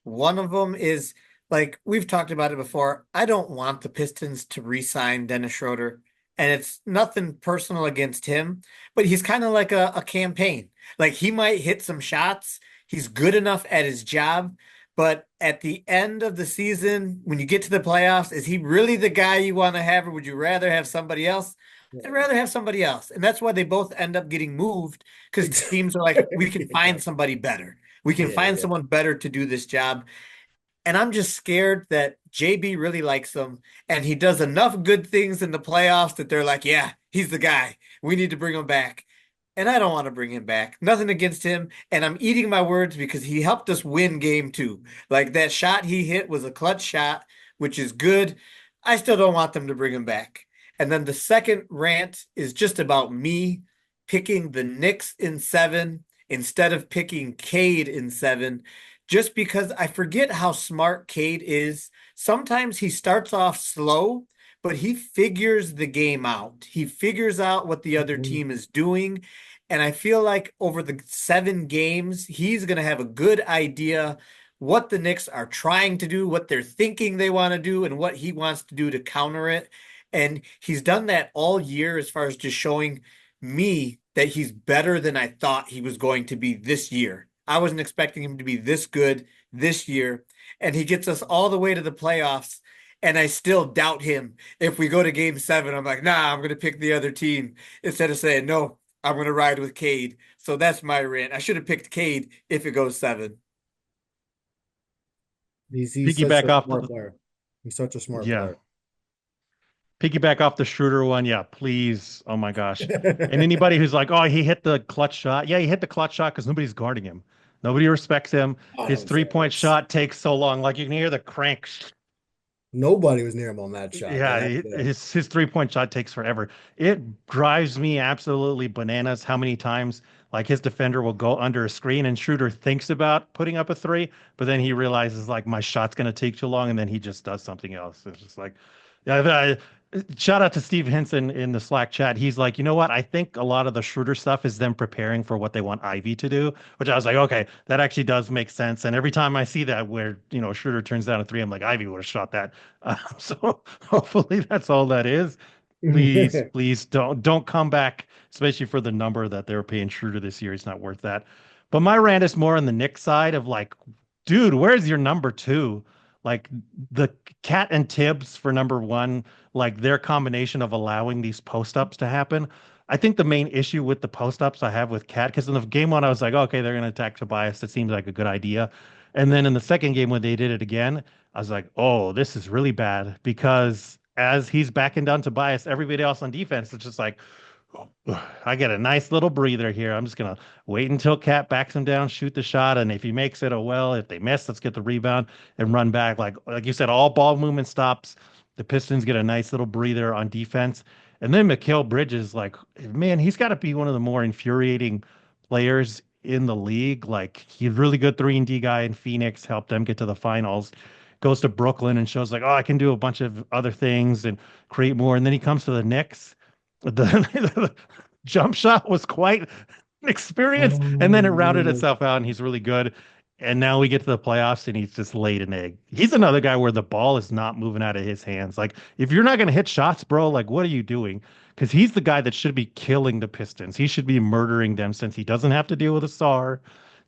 One of them is like we've talked about it before. I don't want the Pistons to re-sign Dennis Schroeder, and it's nothing personal against him, but he's kind of like a campaign. Like he might hit some shots. He's good enough at his job, but at the end of the season, when you get to the playoffs, is he really the guy you want to have, or would you rather have somebody else? I'd Yeah. rather have somebody else. And that's why they both end up getting moved because teams are like, we can find Exactly. somebody better. We can Yeah, find yeah. someone better to do this job. And I'm just scared that JB really likes him and he does enough good things in the playoffs that they're like, yeah, he's the guy. We need to bring him back. And I don't want to bring him back. Nothing against him. And I'm eating my words because he helped us win game two. Like that shot he hit was a clutch shot, which is good. I still don't want them to bring him back. And then the second rant is just about me picking the Knicks in seven instead of picking Cade in seven, just because I forget how smart Cade is. Sometimes he starts off slow, but he figures the game out. He figures out what the other Mhm. team is doing. And I feel like over the 7 games, he's going to have a good idea what the Knicks are trying to do, what they're thinking they want to do, and what he wants to do to counter it. And he's done that all year as far as just showing me that he's better than I thought he was going to be this year. I wasn't expecting him to be this good this year. And he gets us all the way to the playoffs. And I still doubt him. If we go to game 7, I'm like, nah, I'm going to pick the other team instead of saying, no, I'm going to ride with Cade. So that's my rant. I should have picked Cade if it goes 7. He's such Piggyback a off smart the, player. He's such a smart yeah, player. piggyback off the Schroeder one. Yeah, please. Oh my gosh. And anybody who's like, oh, he hit the clutch shot. Yeah, he hit the clutch shot because nobody's guarding him. Nobody respects him. His three-point Unfair. shot takes so long. Like you can hear the crank. Nobody was near him on that shot. Yeah, his 3-point shot takes forever. It drives me absolutely bananas how many times like his defender will go under a screen and Schroeder thinks about putting up a three, but then he realizes like my shot's gonna take too long, and then he just does something else. It's just like, yeah. Shout out to Steve Henson in the Slack chat. He's like, you know what? I think a lot of the Schroeder stuff is them preparing for what they want Ivy to do, which I was like, okay, that actually does make sense. And every time I see that where, Schroeder turns down a three, I'm like, Ivy would have shot that. So hopefully that's all that is. Please, please don't come back, especially for the number that they're paying Schroeder this year. It's not worth that. But my rant is more on the Knicks side of like, dude, where's your number two? Like the Cat and Tibbs for number one, like their combination of allowing these post ups to happen. I think the main issue with the post ups I have with Cat, because in the game one, I was like, okay, they're going to attack Tobias. That seems like a good idea. And then in the second game, when they did it again, I was like, oh, this is really bad because as he's backing down Tobias, everybody else on defense is just like, I get a nice little breather here. I'm just gonna wait until Cat backs him down, shoot the shot, and if he makes it, oh well. If they miss, let's get the rebound and run back. Like you said, all ball movement stops. The Pistons get a nice little breather on defense, and then Mikal Bridges, like man, he's got to be one of the more infuriating players in the league. Like he's a really good 3-and-D guy in Phoenix, helped them get to the finals. Goes to Brooklyn and shows like, oh, I can do a bunch of other things and create more. And then he comes to the Knicks. The jump shot was quite an experience, and then it rounded Oh, itself out, and he's really good. And now we get to the playoffs, and he's just laid an egg. He's another guy where the ball is not moving out of his hands. Like, if you're not going to hit shots, bro, like, what are you doing? Because he's the guy that should be killing the Pistons. He should be murdering them since he doesn't have to deal with a star,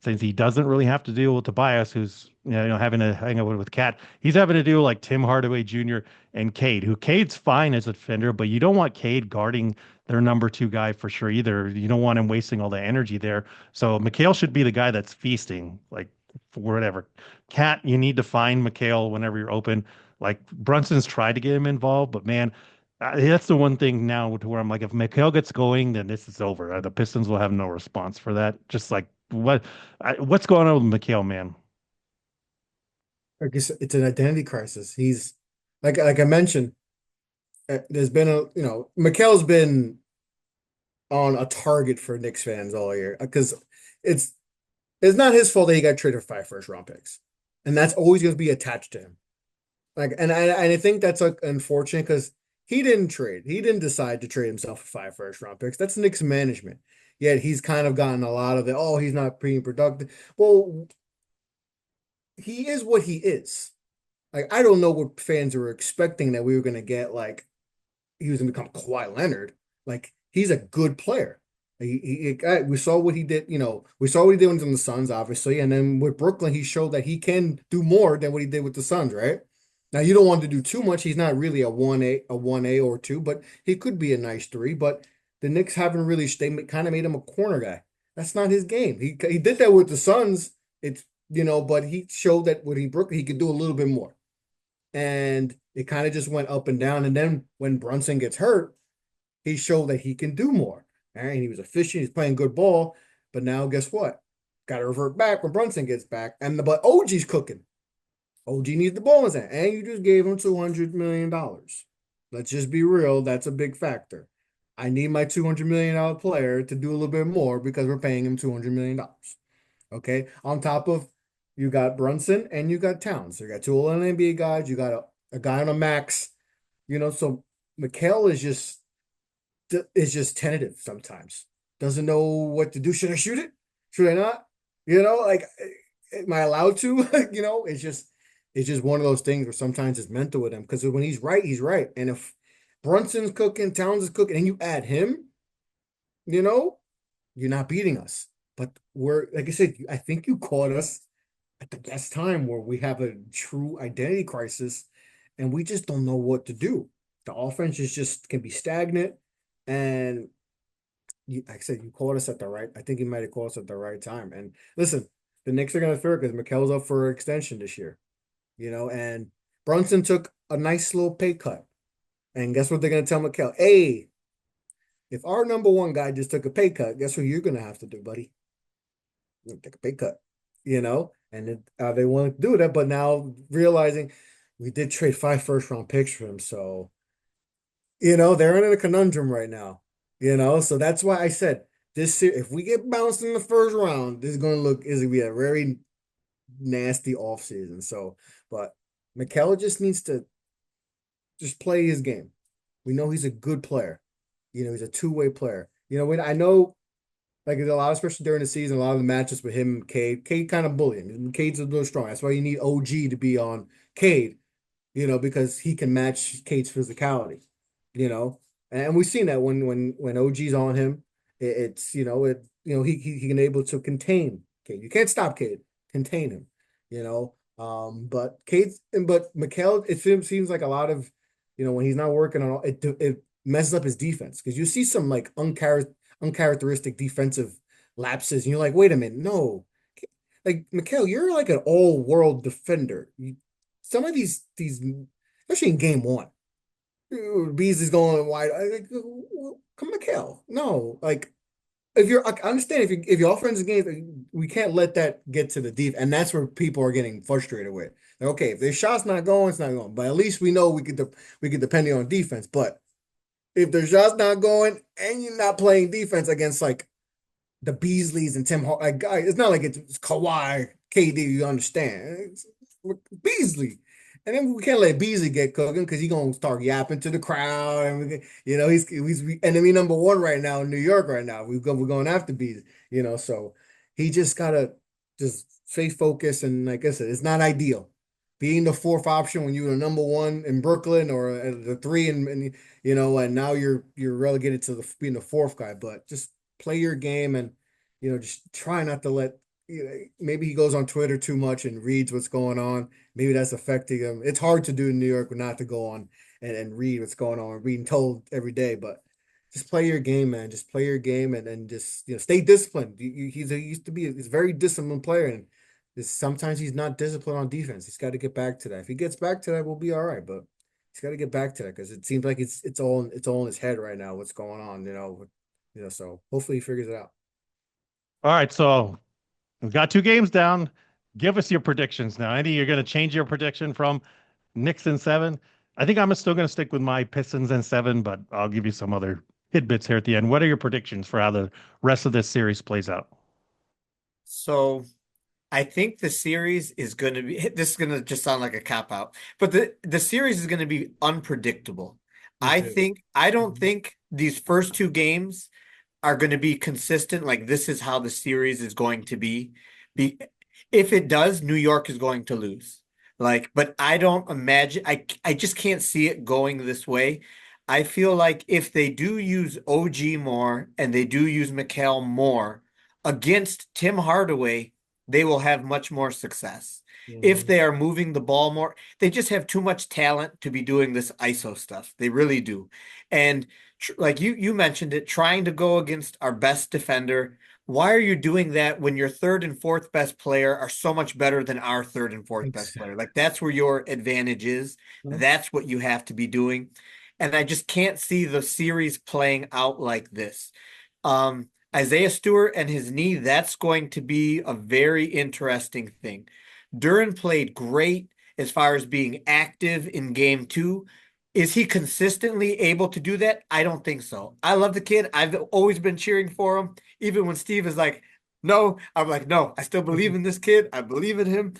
since he doesn't really have to deal with Tobias, who's having to hang out with Cat. He's having to deal like Tim Hardaway Jr. and Cade, who Cade's fine as a defender, but you don't want Cade guarding their number two guy for sure either. You don't want him wasting all the energy there. So Mikal should be the guy that's feasting, like for whatever. Cat, you need to find Mikal whenever you're open. Like Brunson's tried to get him involved, but man, that's the one thing now to where I'm like, if Mikal gets going, then this is over. The Pistons will have no response for that. Just like what's going on with Mikal, man? I guess it's an identity crisis. He's like I mentioned, there's been Mikel's been on a target for Knicks fans all year because it's it's not his fault that he got traded for 5 first-round picks, and that's always going to be attached to him. Like, and I think that's like unfortunate because he didn't trade. He didn't decide to trade himself for 5 first-round picks. That's Knicks management. Yet he's kind of gotten a lot of it. Oh, he's not being productive. Well, he is what he is. Like, I don't know what fans were expecting that we were going to get. Like, he was going to become Kawhi Leonard. Like, he's a good player. We saw what he did. We saw what he did when he was on the Suns, obviously, and then with Brooklyn, he showed that he can do more than what he did with the Suns, right? Now, you don't want to do too much. He's not really a 1A or two, but he could be a nice three. But the Knicks haven't really. They kind of made him a corner guy. That's not his game. He did that with the Suns. It's but he showed that when he could do a little bit more, and it kind of just went up and down. And then when Brunson gets hurt, he showed that he can do more. All right, he was efficient. He's playing good ball. But now, guess what? Got to revert back when Brunson gets back. But OG's cooking. OG needs the ball in his hand, and you just gave him $200 million. Let's just be real. That's a big factor. I need my $200 million player to do a little bit more because we're paying him $200 million. Okay. On top of you got Brunson and you got Towns. So you got two All NBA guys. You got a guy on a max. So Mikal is just tentative sometimes. Doesn't know what to do. Should I shoot it? Should I not? Like am I allowed to? It's just one of those things where sometimes it's mental with him because when he's right, he's right. And if Brunson's cooking, Towns is cooking, and you add him, you know, you're not beating us. But we're like I said, I think you caught us at the best time where we have a true identity crisis and we just don't know what to do. The offense is just can be stagnant. And like I said, you caught us at the right. I think you might have caught us at the right time. And listen, the Knicks are gonna throw it because Mikel's up for extension this year, and Brunson took a nice little pay cut. And guess what they're gonna tell Mikel? Hey, if our number one guy just took a pay cut, guess what you're gonna have to do, buddy? You're gonna take a pay cut, And they want to do that, but now realizing we did trade 5 first-round picks for him, so they're in a conundrum right now. So that's why I said if we get bounced in the first round, this is gonna be a very nasty offseason. So, but Mikel just needs to just play his game. We know he's a good player. He's a two-way player. I know, like a lot, especially during the season, a lot of the matches with him and Cade. Cade kind of bullied him. Cade's a little strong. That's why you need OG to be on Cade, because he can match Cade's physicality, And we've seen that when OG's on him, he can able to contain Cade. You can't stop Cade, contain him, but Mikel, it seems like a lot of, when he's not working on it messes up his defense because you see some like uncharacteristic defensive lapses, and you're like, wait a minute, no, like Mikel, you're like an all-world defender. Some of these, especially in game one, Beasley's going wide. Come, Mikel, no, like I understand if your offensive game, we can't let that get to the deep, and that's where people are getting frustrated with. Like, okay, if their shot's not going, it's not going. But at least we know we could depend on defense. But if their shot's not going and you're not playing defense against like the Beasleys and Tim Hart, like guys, it's not like it's Kawhi, KD. You understand? It's Beasley, and then we can't let Beasley get cooking because he's gonna start yapping to the crowd, and he's enemy number one right now in New York right now. We're going after Beasley, So he just gotta just stay focused, and like I said, it's not ideal being the fourth option when you were the number one in Brooklyn or the three, and now you're relegated to being the fourth guy. But just play your game, and just try not to let. Maybe he goes on Twitter too much and reads what's going on. Maybe that's affecting him. It's hard to do in New York not to go on and read what's going on, being told every day. But just play your game, man. Just play your game and just stay disciplined. He's a very disciplined player, and sometimes he's not disciplined on defense. He's got to get back to that. If he gets back to that, we'll be all right. But he's got to get back to that because it seems like it's all in his head right now. What's going on? So hopefully he figures it out. All right, so we've got 2 games down. Give us your predictions now. Andy, you're going to change your prediction from Knicks in 7. I think I'm still going to stick with my Pistons in 7, but I'll give you some other tidbits here at the end. What are your predictions for how the rest of this series plays out? So I think the series is going to be, this is going to just sound like a cop out, but the series is going to be unpredictable. I don't think these first 2 games are going to be consistent. Like this is how the series is going to be. If it does, New York is going to lose. But I don't imagine, I just can't see it going this way. I feel like if they do use OG more and they do use Mikel more against Tim Hardaway, they will have much more success. If they are moving the ball more, they just have too much talent to be doing this ISO stuff. They really do. And like you mentioned it, trying to go against our best defender. Why are you doing that when your third and fourth best player are so much better than our third and fourth best player? Like that's where your advantage is. That's what you have to be doing. And I just can't see the series playing out like this. Isaiah Stewart and his knee, that's going to be a very interesting thing. Duren played great as far as being active in game 2. Is he consistently able to do that? I don't think so. I love the kid. I've always been cheering for him. Even when Steve is like, no, I'm like, no, I still believe in this kid. I believe in him.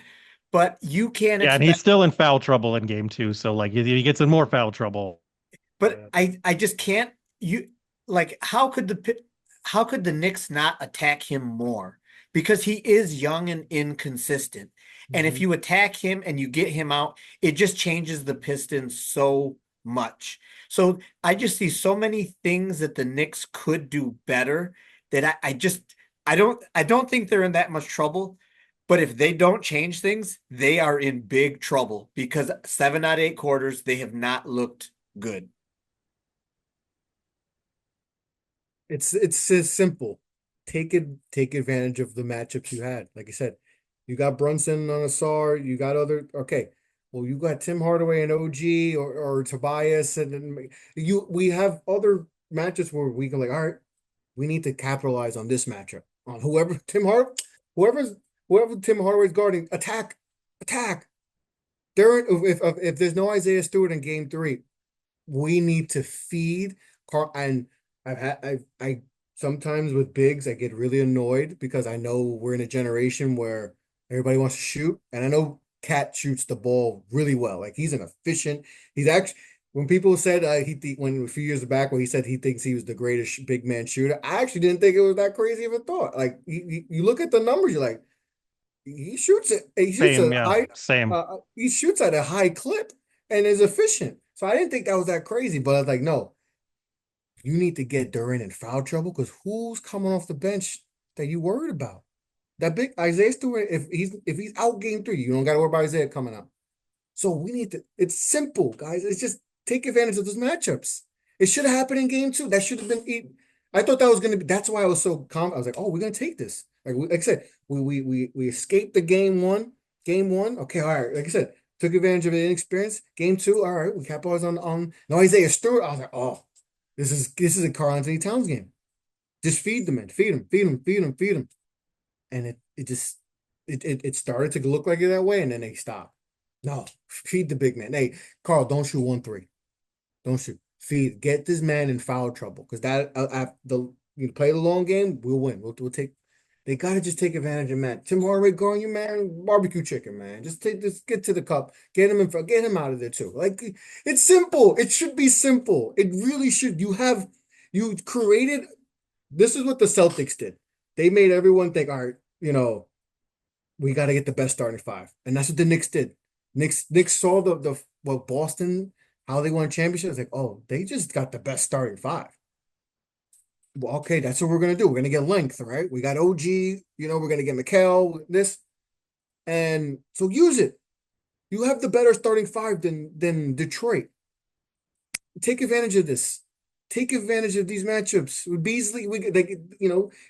But you can't and he's still in foul trouble in game 2. So like he gets in more foul trouble. But I just can't how could the Knicks not attack him more? because he is young and inconsistent. And if Mhm. you attack him and you get him out, it just changes the Pistons so much. So I just see so many things that the Knicks could do better that I don't think they're in that much trouble. But if they don't change things, they are in big trouble because 7 out of 8 quarters, they have not looked good. It's as simple. Take advantage of the matchups you had. Like I said, you got Brunson on a SAR, you got other okay. Well, you got Tim Hardaway and OG or Tobias, and then we have other matches where we can like, all right, we need to capitalize on this matchup. On whoever's whoever Tim Hardaway's guarding, attack. If there's no Isaiah Stewart in game 3, we need to feed Carl. And I sometimes with bigs I get really annoyed because I know we're in a generation where everybody wants to shoot, and I know Cat shoots the ball really well. Like he's an efficient. He's actually when people said when a few years back when he said he thinks he was the greatest big man shooter, I actually didn't think it was that crazy of a thought. Like you look at the numbers, you're like he shoots it. He shoots Same, a yeah, high. same. He shoots at a high clip and is efficient. So I didn't think that was that crazy, but I was like, no, you need to get Duran in foul trouble because who's coming off the bench that you worried about? That big Isaiah Stewart, if he's out game 3, you don't got to worry about Isaiah coming out. So we need to. It's simple, guys. It's just take advantage of those matchups. It should have happened in game 2. That should have been. I thought that was going to be. That's why I was so calm. I was like, oh, we're going to take this. Like I said, we escaped the game 1. Game 1, okay, all right. Like I said, took advantage of the inexperience. Game 2, all right. We capitalized on no Isaiah Stewart. I was like, oh, this is a Karl Anthony Towns game. Just feed the man, feed him, and it just it started to look like it that way, and then they stopped. No, feed the big man. Hey, Carl, don't shoot 1-3. Don't shoot. Feed. Get this man in foul trouble because that the you play the long game, we'll win. We'll take. They gotta just take advantage of man. Tim Hardaway going, you man, barbecue chicken, man. Just get to the cup, get him in front, get him out of there too. Like it's simple. It should be simple. It really should. You created. This is what the Celtics did. They made everyone think, all right, we got to get the best starting 5, and that's what the Knicks did. Knicks saw the what Boston how they won championships. Like, oh, they just got the best starting 5. Well, okay, that's what we're gonna do. We're gonna get length, right? We got OG, we're gonna get Mikal, this, and so use it. You have the better starting 5 than Detroit. Take advantage of this. Take advantage of these matchups with Beasley.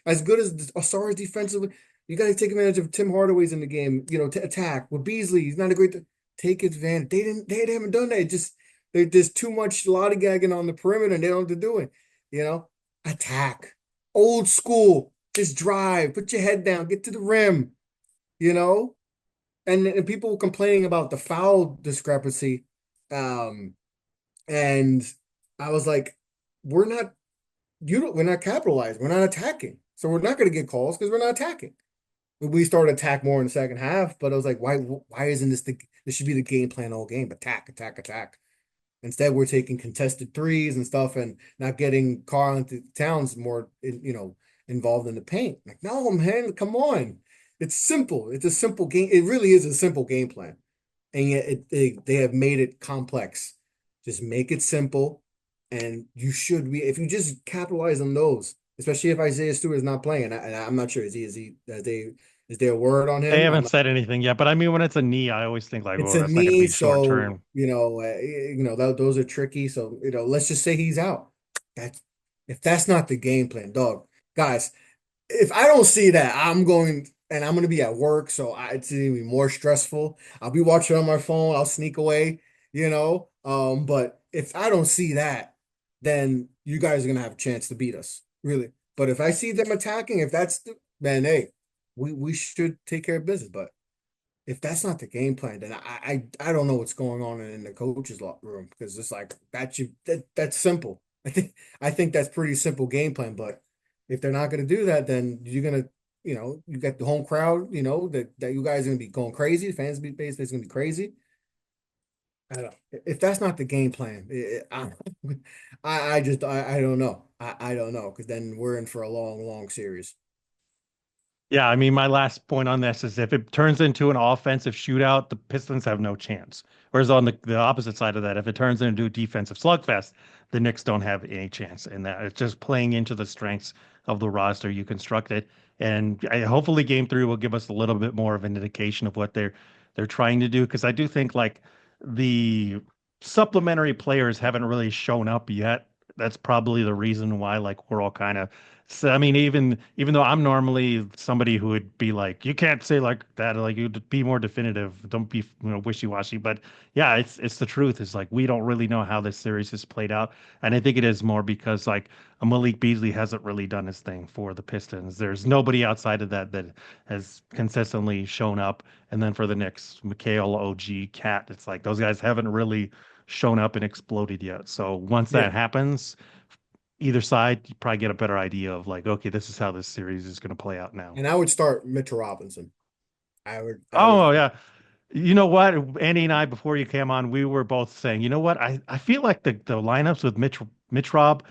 As good as Osara's defensively, you got to take advantage of Tim Hardaway's in the game. To attack with Beasley. He's not a great. Take advantage. They haven't done that. It just there's too much lollygagging on the perimeter, and they don't know what to do it. Attack. Old school. Just drive. Put your head down. Get to the rim. You know, and people were complaining about the foul discrepancy. And I was like, we're not we're not capitalizing. We're not attacking. So we're not going to get calls because we're not attacking. We started to attack more in the second half, but I was like, why isn't this should be the game plan all game? Attack, attack, attack. Instead, we're taking contested threes and stuff and not getting Karl Towns more involved in the paint. Like, no, man, come on. It's simple. It's a simple game. It really is a simple game plan. And yet they have made it complex. Just make it simple, and you should be if you just capitalize on those, especially if Isaiah Stewart is not playing. I'm not sure is there a word on They him? haven't said anything yet, but I mean, when it's a knee, I always think like, It's oh, a that's not going to knee, be short so term. those are tricky. So let's just say he's out. That's if that's not the game plan, dog, guys. If I don't see that, I'm going and I'm going to be at work, so it's going to be more stressful. I'll be watching on my phone. I'll sneak away. But if I don't see that, then you guys are going to have a chance to beat us, really. But if I see them attacking, if that's man, hey, we should take care of business. But if that's not the game plan, then I don't know what's going on in the coaches' locker room because it's like that's simple. I think that's pretty simple game plan. But if they're not going to do that, then you're gonna you got the home crowd that you guys are gonna be going crazy. The fans base is gonna be crazy. I don't know. If that's not the game plan, I don't know. I don't know because then we're in for a long, long series. Yeah, I mean, my last point on this is if it turns into an offensive shootout, the Pistons have no chance. Whereas on the opposite side of that, if it turns into a defensive slugfest, the Knicks don't have any chance in that. It's just playing into the strengths of the roster you constructed. And hopefully game three will give us a little bit more of an indication of what they're trying to do. Because I do think like the supplementary players haven't really shown up yet. That's probably the reason why like we're all kind of so I mean, even though I'm normally somebody who would be like, you can't say like that, like you'd be more definitive, don't be wishy-washy. But yeah, it's the truth. It's like we don't really know how this series has played out, and I think it is more because like Malik Beasley hasn't really done his thing for the Pistons. There's nobody outside of that that has consistently shown up, and then for the Knicks, McHale, OG, Cat, it's like those guys haven't really shown up and exploded yet. So once Yeah. that happens either side, you probably get a better idea of like, okay, this is how this series is going to play out now. And I would start Mitchell Robinson. I would. Oh yeah. You know what? Andy and I, before you came on, we were both saying, you know what? I feel like the lineups with Mitch Rob,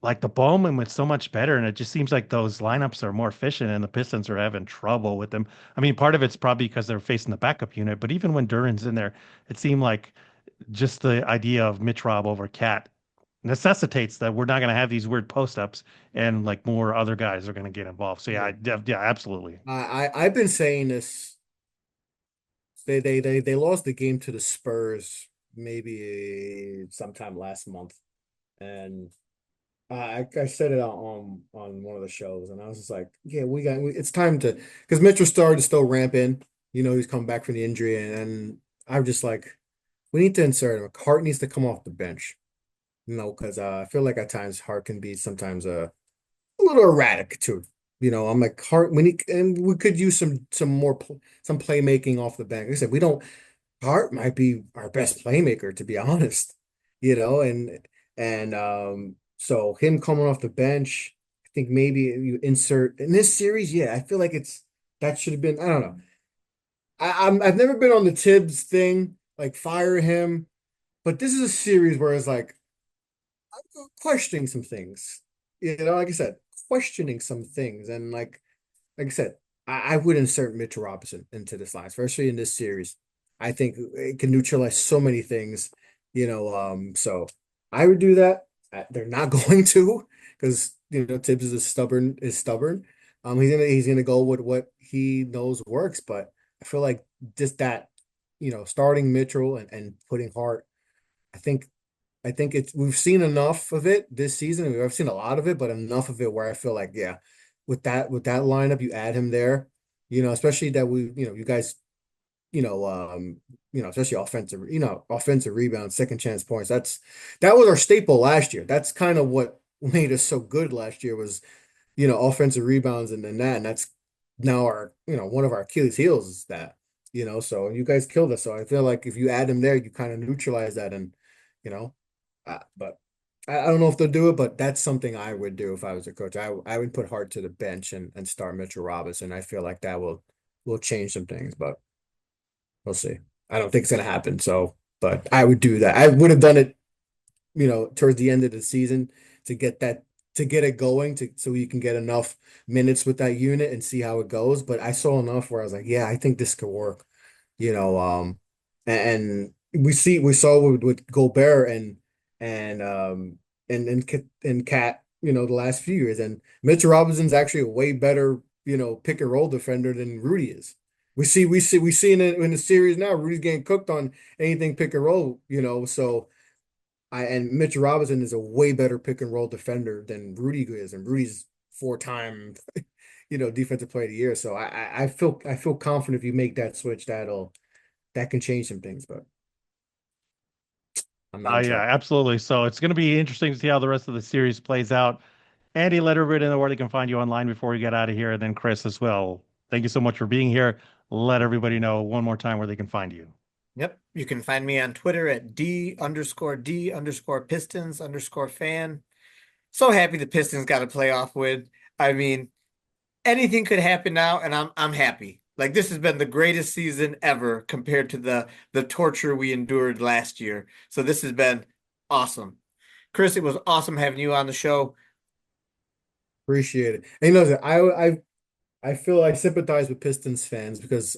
like the Bowman was so much better, and it just seems like those lineups are more efficient, and the Pistons are having trouble with them. I mean, part of it's probably because they're facing the backup unit, but even when Duran's in there, it seemed like just the idea of Mitch Rob over Cat necessitates that we're not going to have these weird post ups and like more other guys are going to get involved. So yeah, Yeah. yeah, absolutely. I've been saying this. They lost the game to the Spurs maybe sometime last month, and I said it on one of the shows, and I was just like, yeah, it's time to because Mitchell started to still ramp in. He's come back from the injury, and I'm just like, we need to insert him. Hart needs to come off the bench, because I feel like at times Hart can be sometimes a little erratic too. I'm like Hart and we could use some more some playmaking off the bench. Like I said, we don't. Hart might be our best playmaker, to be honest. And so him coming off the bench, I think maybe you insert in this series. Yeah, I feel like that should have been. I don't know. I've never been on the Tibbs thing, like fire him, but this is a series where it's like I'm questioning some things. Like I said, questioning some things, and like I said, I would insert Mitchell Robinson into this line, especially in this series. I think it can neutralize so many things. So I would do that. They're not going to because Tibbs is stubborn. He's gonna go with what he knows works, but I feel like just that, starting Mitchell and putting Hart. I think we've seen enough of it this season. We've seen a lot of it, but enough of it where I feel like, yeah, with that lineup, you add him there, especially that you guys, especially offensive rebounds, second chance points. That was our staple last year. That's kind of what made us so good last year was, offensive rebounds and that's now one of our Achilles heels is that. So you guys killed us. So I feel like if you add him there, you kind of neutralize that and, you know. But I don't know if they'll do it, but that's something I would do if I was a coach. I would put Hart to the bench and start Mitchell Robinson. I feel like that will change some things, but we'll see. I don't think it's gonna happen. So, but I would do that. I would have done it, towards the end of the season to get it going so you can get enough minutes with that unit and see how it goes. But I saw enough where I was like, yeah, I think this could work. You know, and we saw with Gobert and Cat, the last few years. And Mitchell Robinson's actually a way better, pick and roll defender than Rudy is. We see in the series now, Rudy's getting cooked on anything pick and roll. So and Mitchell Robinson is a way better pick and roll defender than Rudy is, and Rudy's four-time, defensive player of the year. So I feel confident if you make that switch, that can change some things, but I'm not Yeah, sure. absolutely. So it's going to be interesting to see how the rest of the series plays out. Andy, let everybody know where they can find you online before we get out of here. And then Chris as well. Thank you so much for being here. Let everybody know one more time where they can find you. Yep. You can find me on Twitter at D_D_Pistons_fan. So happy the Pistons got a playoff win. I mean, anything could happen now, and I'm happy. Like this has been the greatest season ever compared to the torture we endured last year. So this has been awesome. Chris, it was awesome having you on the show. Appreciate it. And I I feel I sympathize with Pistons fans because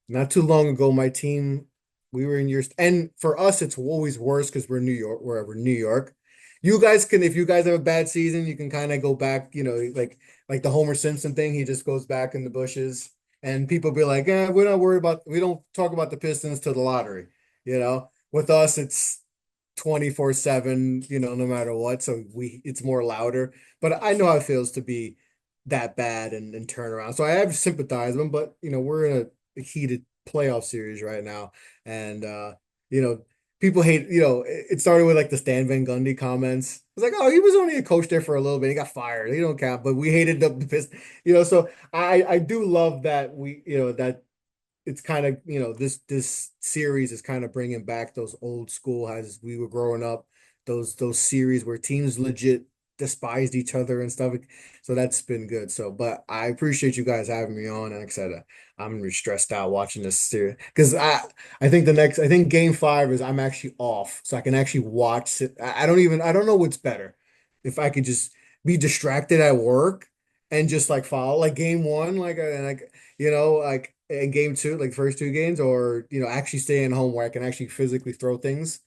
not too long ago, my team, we were in years, and for us, it's always worse because we're New York, wherever New York. You guys can, if you guys have a bad season, you can kind of go back, like the Homer Simpson thing. He just goes back in the bushes, and people be like, we're not worried about, we don't talk about the Pistons to the lottery. With us, it's 24/7, no matter what. So it's more louder. But I know how it feels to be that bad and turn around. So I have sympathized with them, but we're in a heated playoff series right now. And you know, people hate, it started with like the Stan Van Gundy comments. It's like, oh, he was only a coach there for a little bit. He got fired. He don't count. But we hated the Pistons, so I do love that that it's kind of this series is kind of bringing back those old school as we were growing up, those series where teams legit despised each other and stuff. So that's been good. So, but I appreciate you guys having me on. And like I said, I'm really stressed out watching this series because I think game 5 is I'm actually off, so I can actually watch it. I don't know what's better, if I could just be distracted at work and just like follow like game 1, like in game 2, like first 2 games, or actually staying home where I can actually physically throw things.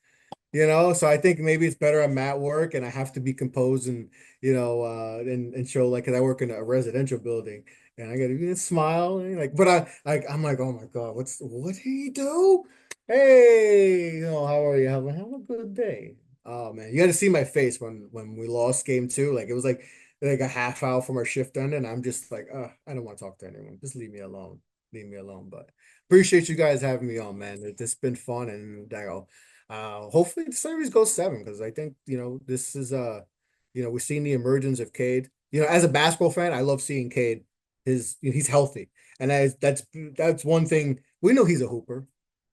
So I think maybe it's better I'm at work and I have to be composed and and show, like, 'cause I work in a residential building and I gotta smile and like, but I'm like, oh my God, what did he do? Hey, how are you? Have a good day. Oh man, you got to see my face when we lost game 2. Like it was like a half hour from our shift done, and I'm just like, I don't want to talk to anyone. Just leave me alone. Leave me alone. But appreciate you guys having me on, man. It's been fun, and hopefully the series goes 7, because I think this is we're seeing the emergence of Cade. As a basketball fan, I love seeing Cade. He's healthy, and that's one thing. We know he's a hooper.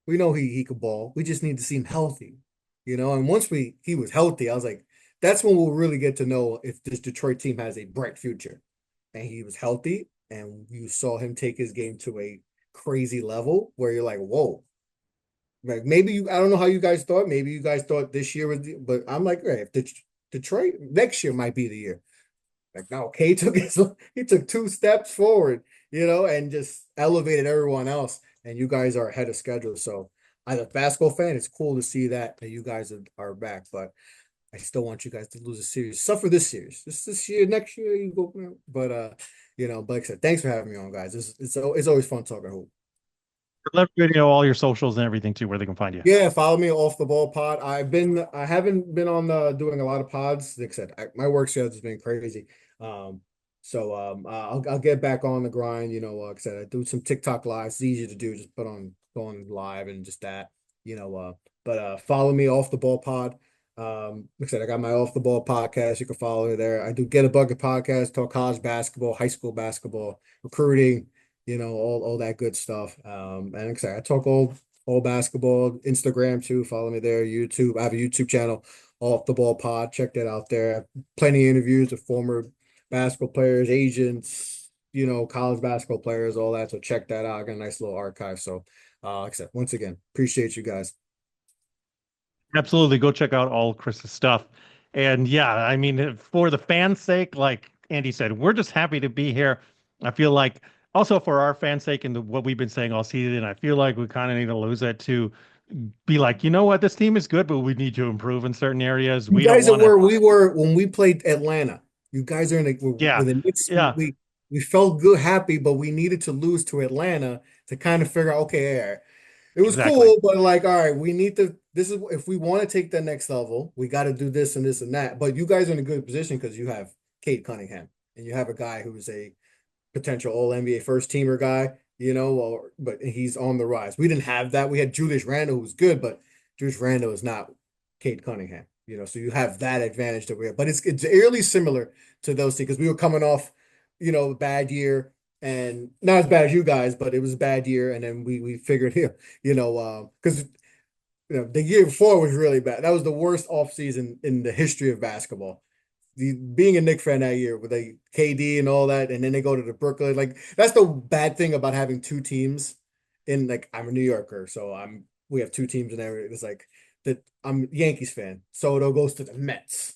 We know he could ball. We just need to see him healthy. And once he was healthy, I was like, that's when we'll really get to know if this Detroit team has a bright future. And he was healthy, and you saw him take his game to a crazy level where you're like, whoa. Like maybe I don't know how you guys thought. Maybe you guys thought this year was, but I'm like, hey, if Detroit next year might be the year. Like, no, K he took 2 steps forward, and just elevated everyone else. And you guys are ahead of schedule. So as a basketball fan, it's cool to see that you guys are back. But I still want you guys to lose a series. Suffer this series. This year, next year you go. But like I said, thanks for having me on, guys. It's always fun talking hoop. Let everybody know all your socials and everything too, where they can find you. Yeah, follow me off the ball pod. I haven't been on doing a lot of pods. Like I said, my work schedule has been crazy. Um, I'll get back on the grind. Like I said, I do some TikTok lives. It's easy to do. Just go on live and just that. But follow me off the ball pod. Like I said, I got my off the ball podcast. You can follow me there. I do Get a Bucket podcast, talk college basketball, high school basketball, recruiting, all that good stuff. And like I said, I talk all basketball, Instagram too. Follow me there, YouTube. I have a YouTube channel, Off the Ball Pod. Check that out there. Plenty of interviews with former basketball players, agents, college basketball players, all that. So check that out. I got a nice little archive. So, like I said, once again, appreciate you guys. Absolutely. Go check out all Chris's stuff. And yeah, I mean, for the fans' sake, like Andy said, we're just happy to be here. I feel like also for our fans' sake and what we've been saying all season, I feel like we kind of need to lose it to be like, you know what, this team is good, but we need to improve in certain areas. You We don't guys are want to, where we were when we played Atlanta. You guys are yeah, with the Knicks. yeah, We felt good, happy, but we needed to lose to Atlanta to kind of figure out, okay, yeah, it was exactly. cool, but like, all right, we need to. This is if we want to take the next level, we got to do this and this and that. But you guys are in a good position because you have Cade Cunningham and you have a guy who's a potential All NBA first teamer guy. But he's on the rise. We didn't have that. We had Julius Randle, who was good, but Julius Randle is not Cade Cunningham. So you have that advantage that we have. But it's eerily similar to those two because we were coming off, bad year, and not as bad as you guys, but it was a bad year, and then we figured here, because the year before was really bad. That was the worst offseason in the history of basketball. Being a Knick fan that year with a KD and all that, and then they go to the Brooklyn. Like that's the bad thing about having 2 teams in, like, I'm a New Yorker, so we have 2 teams in there. It's like that I'm a Yankees fan. Soto goes to the Mets.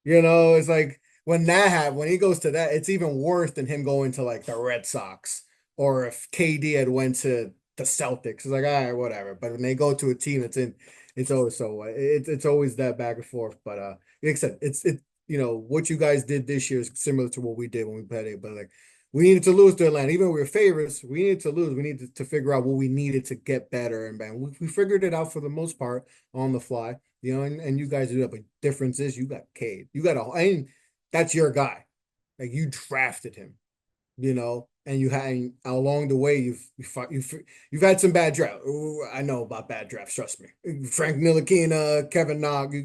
It's like when that happened, when he goes to that, it's even worse than him going to like the Red Sox or if KD had went to the Celtics. It's like, all right, whatever. But when they go to a team that's in, it's always so it's always that back and forth. But like I said, what you guys did this year is similar to what we did when we played it. But like we needed to lose to Atlanta, even though we were favorites. We needed to lose. We needed to figure out what we needed to get better, and man, we figured it out for the most part on the fly. And you guys do that. But difference is you got Cade. You got I mean, that's your guy. Like you drafted him, and you had along the way you've had some bad drafts. I know about bad drafts. Trust me. Frank Ntilikina, Kevin Nog,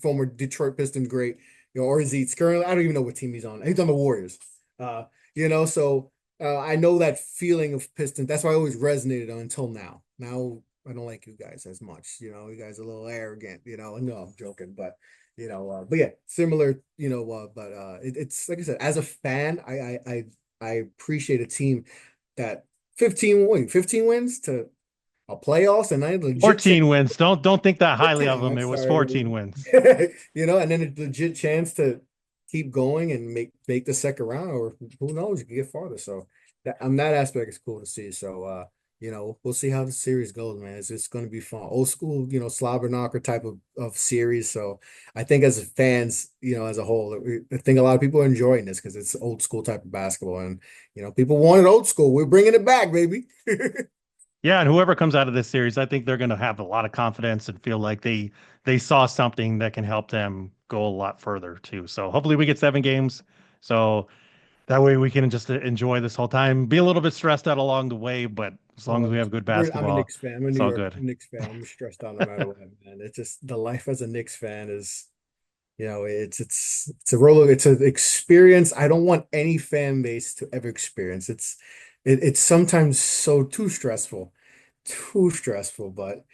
former Detroit Pistons great, or he's currently I don't even know what team he's on. He's on the Warriors. So I know that feeling of Pistons. That's why I always resonated until now. Now I don't like you guys as much. You guys are a little arrogant. No, I'm joking, but yeah, similar. It's like I said, as a fan, I appreciate a team that 15 wins to a playoffs and I legit 14 wins. Don't think that highly of 10, them. I'm It was sorry. 14 wins. And then a legit chance to keep going and make the second round, or who knows, you can get farther. So that aspect is cool to see. So we'll see how the series goes, man. It's going to be fun. Old school, slobber knocker type of series. So I think as fans, as a whole, I think a lot of people are enjoying this because it's old school type of basketball, and people wanted old school. We're bringing it back, baby. Yeah, and whoever comes out of this series, I think they're going to have a lot of confidence and feel like they saw something that can help them go a lot further too. So hopefully we get 7 games. So that way we can just enjoy this whole time, be a little bit stressed out along the way, but as long as we have good I'm a basketball, Knicks fan. I'm a it's New all York good. Knicks fan. I'm stressed out no matter what, man. It's just the life as a Knicks fan is, it's a roller. It's an experience I don't want any fan base to ever experience. It's sometimes so too stressful. But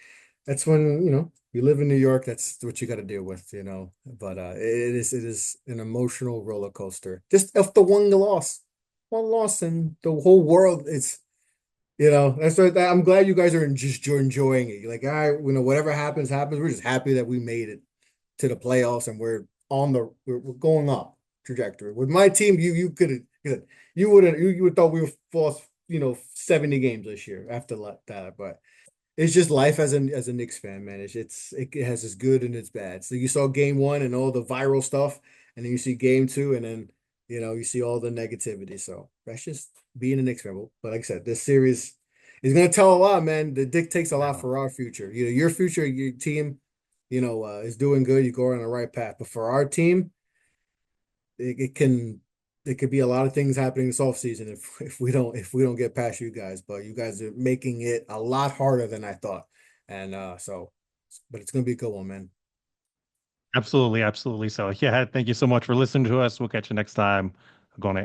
that's when you live in New York. That's what you got to deal with. But it is an emotional roller coaster. Just if the one loss, and the whole world is. That's what I'm glad you guys are just enjoying it. You're like, all right, whatever happens, happens. We're just happy that we made it to the playoffs and we're going up trajectory. With my team, you wouldn't you would thought we were lost, 70 games this year after that. But it's just life as a Knicks fan, man. It has its good and its bad. So you saw game one and all the viral stuff, and then you see game two, and then you see all the negativity. So that's just being a Knicks fan. But like I said, this series is gonna tell a lot, man. It dictates a lot Yeah. for our future. Your future, your team, is doing good. You go on the right path. But for our team, it could be a lot of things happening this offseason if we don't get past you guys. But you guys are making it a lot harder than I thought. And but it's gonna be a good one, man. Absolutely, absolutely. So yeah, thank you so much for listening to us. We'll catch you next time. Go on it.